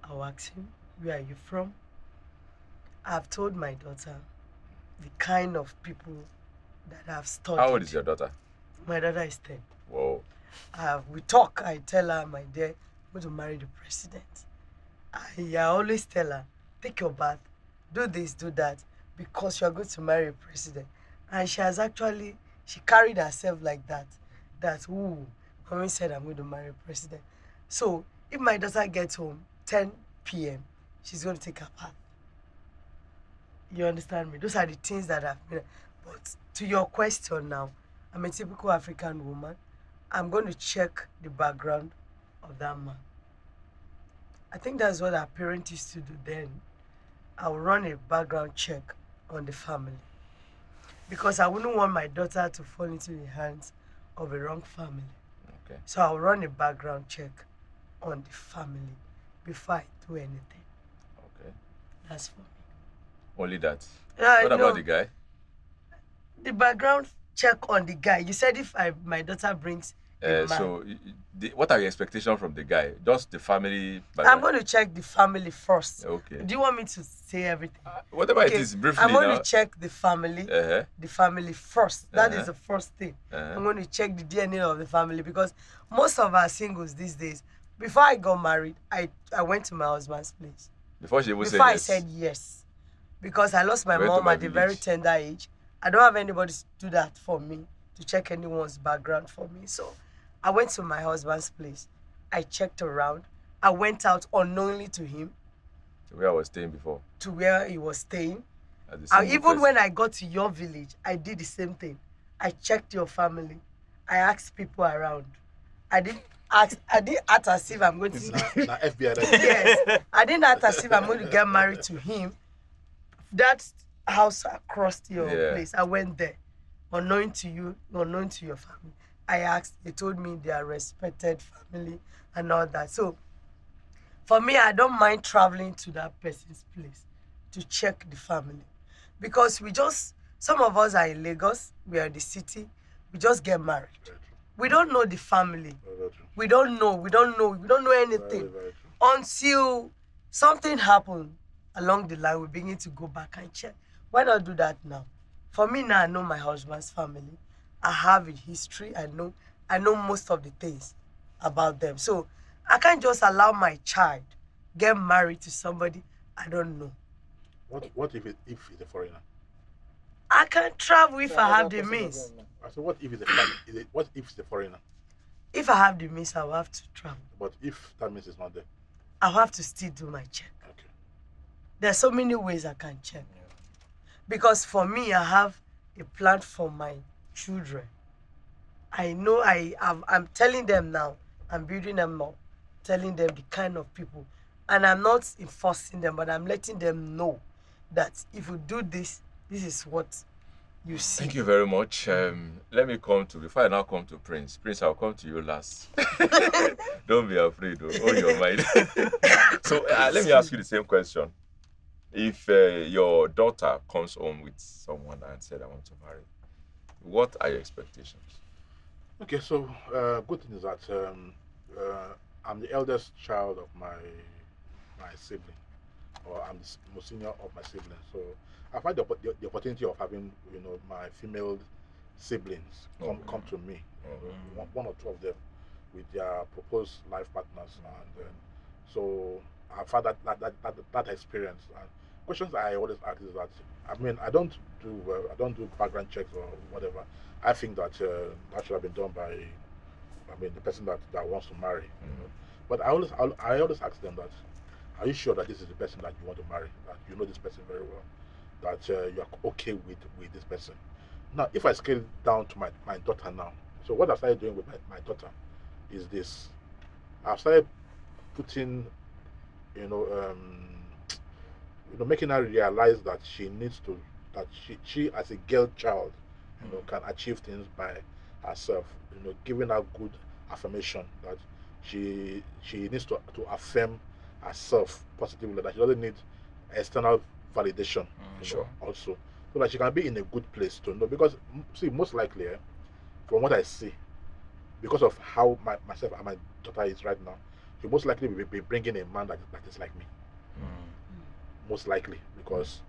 Speaker 3: I'll ask him, where are you from? I've told my daughter the kind of people that I've studied.
Speaker 1: How old is your daughter?
Speaker 3: My daughter is 10.
Speaker 1: Whoa.
Speaker 3: We talk, I tell her, my dear, I'm going to marry the president. I always tell her, take your bath, do this, do that, because you are going to marry a president. And she carried herself like that. Ooh, mommy said I'm going to marry a president. So if my daughter gets home 10 p.m., she's going to take her bath. You understand me? Those are the things that I've been. But to your question now, I'm a typical African woman. I'm going to check the background of that man. I think that's what our parents used to do then. I'll run a background check on the family. Because I wouldn't want my daughter to fall into the hands of a wrong family.
Speaker 1: Okay.
Speaker 3: So I'll run a background check on the family before I do anything.
Speaker 1: Okay.
Speaker 3: That's for me.
Speaker 1: Only that.
Speaker 3: Yeah,
Speaker 1: What about the guy?
Speaker 3: The background check on the guy. You said if my daughter brings a man.
Speaker 1: So, what are your expectations from the guy? Just the family
Speaker 3: I'm
Speaker 1: background?
Speaker 3: going to check the family first.
Speaker 1: Okay.
Speaker 3: Do you want me to say everything?
Speaker 1: Whatever it is, briefly
Speaker 3: I'm going
Speaker 1: now.
Speaker 3: to check the family first. That is the first thing. I'm going to check the DNA of the family because most of our singles these days, before I got married, I went to my husband's place.
Speaker 1: Before she even said
Speaker 3: Before I
Speaker 1: yes.
Speaker 3: said yes. Because I lost my
Speaker 1: Went to
Speaker 3: mom
Speaker 1: my
Speaker 3: at a very
Speaker 1: village.
Speaker 3: tender age. I don't have anybody to do that for me, to check anyone's background for me. So I went to my husband's place. I checked around. I went out unknowingly to him,
Speaker 1: To where I was staying before.
Speaker 3: to where he was staying.
Speaker 1: As a single
Speaker 3: Even
Speaker 1: person.
Speaker 3: when I got to your village, I did the same thing. I checked your family. I asked people around. I didn't act as if I'm going to.
Speaker 2: Now FBI.
Speaker 3: Yes, I didn't act as if I'm going to get married to him. That house across your place, I went there, unknown to you, unknown to your family. I asked, they told me they are respected family and all that. So for me, I don't mind traveling to that person's place to check the family. Because some of us are in Lagos, we are in the city, we just get married. We don't know the family. We don't know anything. Until something happened along the line, we begin to go back and check. Why not do that now? For me now, I know my husband's family. I have a history. I know most of the things about them. So I can't just allow my child get married to somebody I don't know.
Speaker 2: What if it's a foreigner?
Speaker 3: I can travel if I have the means.
Speaker 2: I said, what if it's a foreigner? What if it's a foreigner?
Speaker 3: If I have the means, I will have to travel.
Speaker 2: But if that means it's not there.
Speaker 3: I'll have to still do my check.
Speaker 2: Okay.
Speaker 3: There's so many ways I can check. Because for me, I have a plan for my children. I know I'm telling them now, I'm building them up, telling them the kind of people. And I'm not enforcing them, but I'm letting them know that if you do this, this is what you see.
Speaker 1: Thank you very much. Let me before I now come to Prince. Prince, I'll come to you last. Don't be afraid, hold your mind. So let me ask you the same question. If your daughter comes home with someone and said, I want to marry, what are your expectations?
Speaker 2: Okay, so good thing is that I'm the eldest child of my sibling, or I'm the most senior of my siblings. So I've had the opportunity of having my female siblings come to me, one or two of them, with their proposed life partners, and so I've had that experience. And questions I always ask is that, I mean, I don't do background checks or whatever. I think that that should have been done by, I mean, the person that wants to marry. But I always ask them that, are you sure that this is the person that you want to marry? That you know this person very well, that you are okay with this person. Now, if I scale down to my daughter now, so what I started doing with my daughter is this. I've started putting, you know, making her realize that she needs to, that she as a girl child, can achieve things by herself. Giving her good affirmation that she needs to affirm herself positively. That she doesn't need external validation.
Speaker 1: Sure.
Speaker 2: Also, so that she can be in a good place to know. Because see, most likely, from what I see, because of how myself and my daughter is right now, she most likely will be bringing a man that is like me. Most likely, because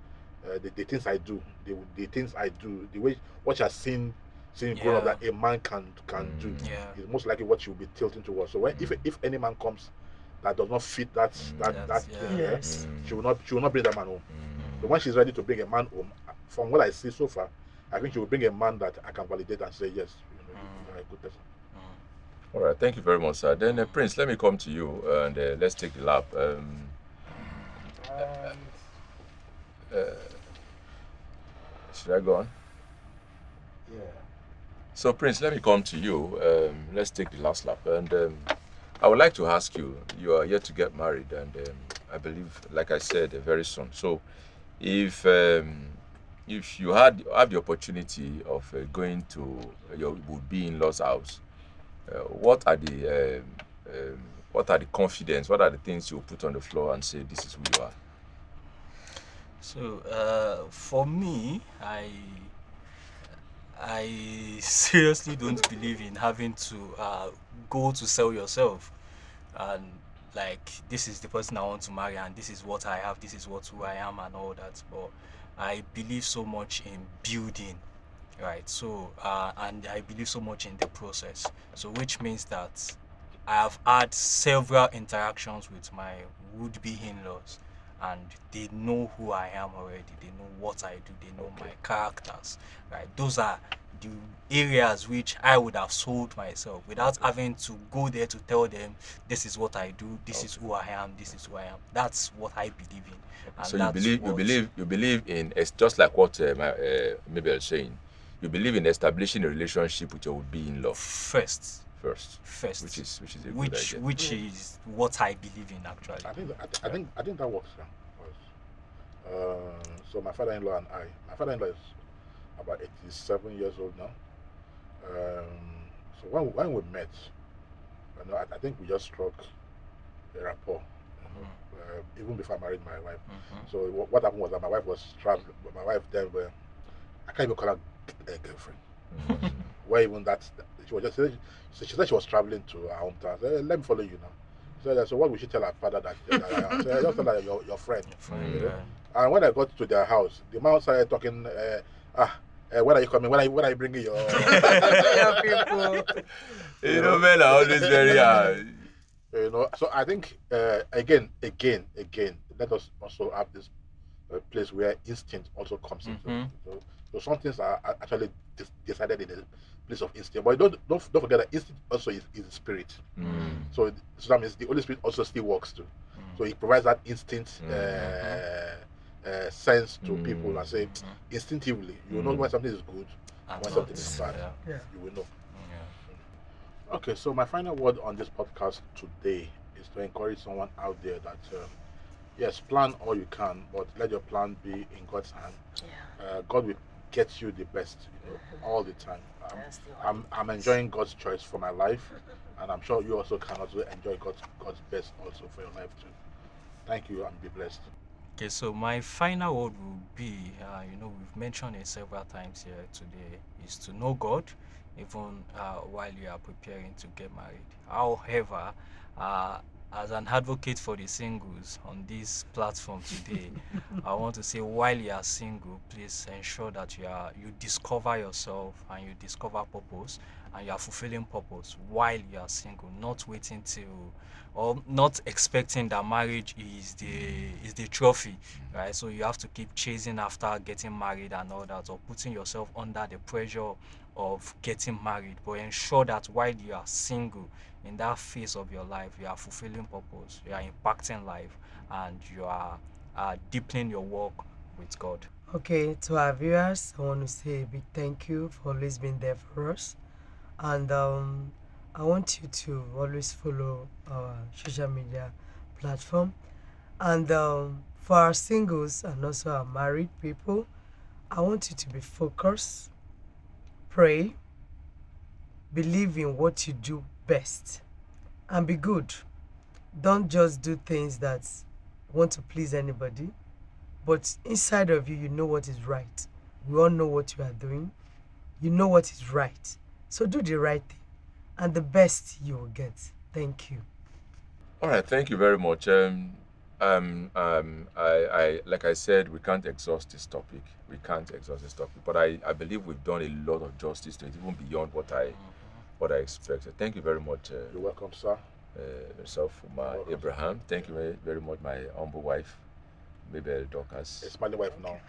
Speaker 2: the things I do, the things I do, the way what she has seen grown up
Speaker 4: Yeah.
Speaker 2: that a man can do,
Speaker 4: Yeah.
Speaker 2: is most likely what she will be tilting towards. So if any man comes that does not fit that
Speaker 4: That's
Speaker 2: thing,
Speaker 4: yeah.
Speaker 3: Yes.
Speaker 2: she will not bring that man home. So when she's ready to bring a man home, from what I see so far, I think she will bring a man that I can validate and say, yes, you are a good person.
Speaker 1: All right, thank you very much, sir. Then, Prince, let me come to you and let's take the lap. Should I go on?
Speaker 2: Yeah.
Speaker 1: So, Prince, let me come to you. Let's take the last lap. And I would like to ask you, you are yet to get married, and I believe, like I said, very soon. So, if you have the opportunity of going to your would-be in-laws' house, what are the confidence? What are the things you put on the floor and say, this is who you are?
Speaker 4: So for me, I seriously don't believe in having to go to sell yourself and like, this is the person I want to marry and this is what I have, this is who I am and all that. But I believe so much in building, right? So and I believe so much in the process. So which means that I have had several interactions with my would-be in-laws, and they know who I am already. They know what I do. They know my characters, right? Those are the areas which I would have sold myself without having to go there to tell them, this is what I do, this is who I am, this is who I am. That's what I believe in, and
Speaker 1: So
Speaker 4: that's what
Speaker 1: you believe in, it's just like what Mabel is saying. You believe in establishing a relationship with your would-be in-law
Speaker 4: first,
Speaker 1: first, which is a good idea.
Speaker 4: which is what I believe in actually.
Speaker 2: I think that works. Yeah. 'Cause, so my father-in-law and my father-in-law is about 87 years old now. So when we met, I think we just struck a rapport. Even before I married my wife. So what happened was that my wife was traveling. My wife then, I can't even call her a girlfriend. Where even that, she was just she said she was traveling to her hometown. I said, let me follow you now. So what we should tell her father that I am? So I just tell her your friend. And when I got to their house, the man started talking. When are you coming? When are you bringing your?
Speaker 3: Your people.
Speaker 1: Men are always very
Speaker 2: So I think again, let us also have this place where instinct also comes into. So some things are actually decided in the place of instinct. But don't forget that instinct also is spirit. So that means the Holy Spirit also still works too. So he provides that instinct sense to people and say instinctively you will know when something is good and when something is bad.
Speaker 3: Yeah.
Speaker 2: You will know. Okay, so my final word on this podcast today is to encourage someone out there that yes, plan all you can, but let your plan be in God's hand.
Speaker 3: Yeah.
Speaker 2: God will get you the best, all the time.
Speaker 3: That's the
Speaker 2: I'm enjoying God's choice for my life, and I'm sure you also can also enjoy God's best also for your life too. Thank you and be blessed.
Speaker 4: Okay, so my final word will be, we've mentioned it several times here today, is to know God, even while you are preparing to get married. However, uh, as an advocate for the singles on this platform today, I want to say while you are single, please ensure that you discover yourself and you discover purpose and you are fulfilling purpose while you are single, not waiting till or not expecting that marriage is the trophy, right? So you have to keep chasing after getting married and all that, or putting yourself under the pressure of getting married. But ensure that while you are single, in that phase of your life, you are fulfilling purpose, you are impacting life, and you are deepening your work with God.
Speaker 3: Okay, to our viewers, I want to say a big thank you for always being there for us. And I want you to always follow our social media platform. And for our singles and also our married people, I want you to be focused, pray, believe in what you do best, and be good. Don't just do things that want to please anybody, but inside of you, you know what is right. We all know what you are doing. You know what is right. So do the right thing, and the best you will get. Thank you.
Speaker 1: All right, thank you very much. Like I said, we can't exhaust this topic. We can't exhaust this topic, but I believe we've done a lot of justice to it, even beyond what I expected. Thank you very much,
Speaker 2: You're welcome, sir.
Speaker 1: Mr. Fuma
Speaker 2: welcome.
Speaker 1: Abraham. Thank you very much, my humble wife, Mabel Dorcas.
Speaker 2: It's my wife now.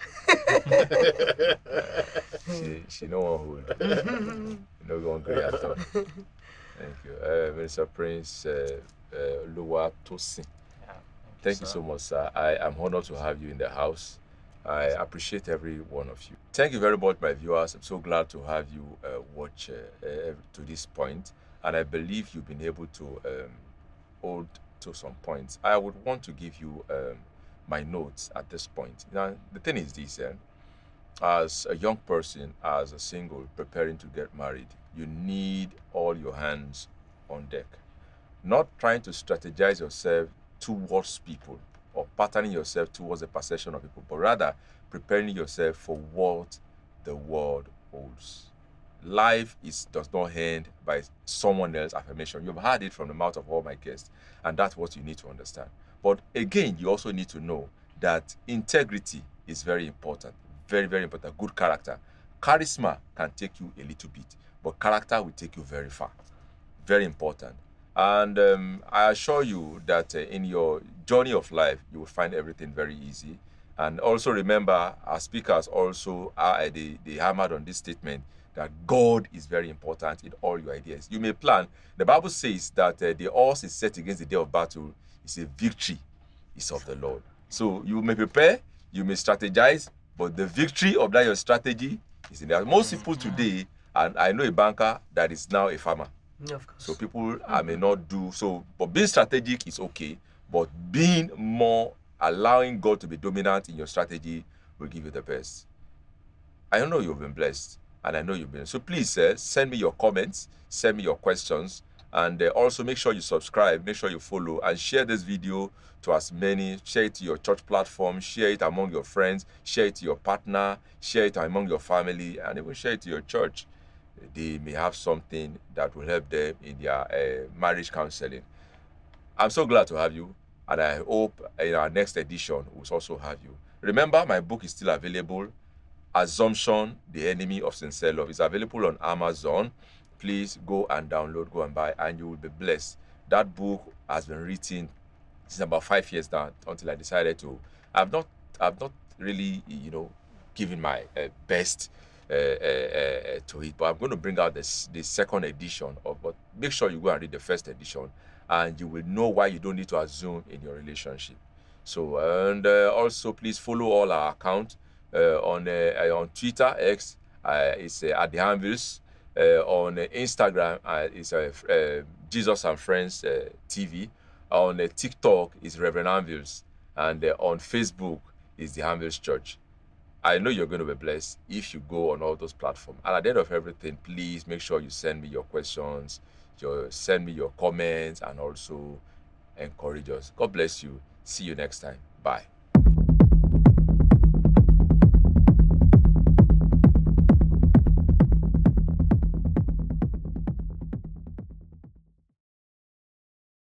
Speaker 1: She no one hold, no one great at all. Thank you, Mr. Prince Lua Tosin.
Speaker 4: Yeah,
Speaker 1: Thank you
Speaker 4: sir.
Speaker 1: so much, sir. I am honored to have you in the house. I appreciate every one of you. Thank you very much, my viewers. I'm so glad to have you watch to this point, and I believe you've been able to hold to some points. I would want to give you my notes at this point. Now, the thing is this: as a young person, as a single preparing to get married, you need all your hands on deck. Not trying to strategize yourself towards people or patterning yourself towards a perception of people, but rather preparing yourself for what the world holds. Life does not end by someone else's affirmation. You've heard it from the mouth of all my guests, and that's what you need to understand. But again, you also need to know that integrity is very important. Very, very important. Good character. Charisma can take you a little bit, but character will take you very far. Very important. And I assure you that in your journey of life, you will find everything very easy. And also remember, our speakers also they hammered on this statement that God is very important in all your ideas. You may plan. The Bible says that the horse is set against the day of battle. It's a victory. It's of the Lord. So you may prepare, you may strategize, but the victory of that your strategy is in there. Most people today, and I know a banker that is now a farmer.
Speaker 3: Of course.
Speaker 1: So people may not do so, but being strategic is okay. But being more allowing God to be dominant in your strategy will give you the best. I know you've been blessed, and I know you've been. So please send me your comments, send me your questions, and also make sure you subscribe, make sure you follow, and share this video to as many. Share it to your church platform, share it among your friends, share it to your partner, share it among your family, and even share it to your church. They may have something that will help them in their marriage counseling. I'm so glad to have you, and I hope in our next edition we'll also have you. Remember, my book is still available. Assumption, the Enemy of Sincere Love, is available on Amazon. Please go and download, go and buy, and you will be blessed. That book has been written since about 5 years now, until I decided to. I've not really, given my best to it, but I'm going to bring out the second edition of. But make sure you go and read the first edition, and you will know why you don't need to assume in your relationship. So, and also please follow all our accounts on Twitter, X, it's at the handles. On Instagram, it's Jesus and Friends TV. On TikTok, is Reverend Anvils. And on Facebook, is the Anvils Church. I know you're going to be blessed if you go on all those platforms. And at the end of everything, please make sure you send me your questions, send me your comments, and also encourage us. God bless you. See you next time. Bye.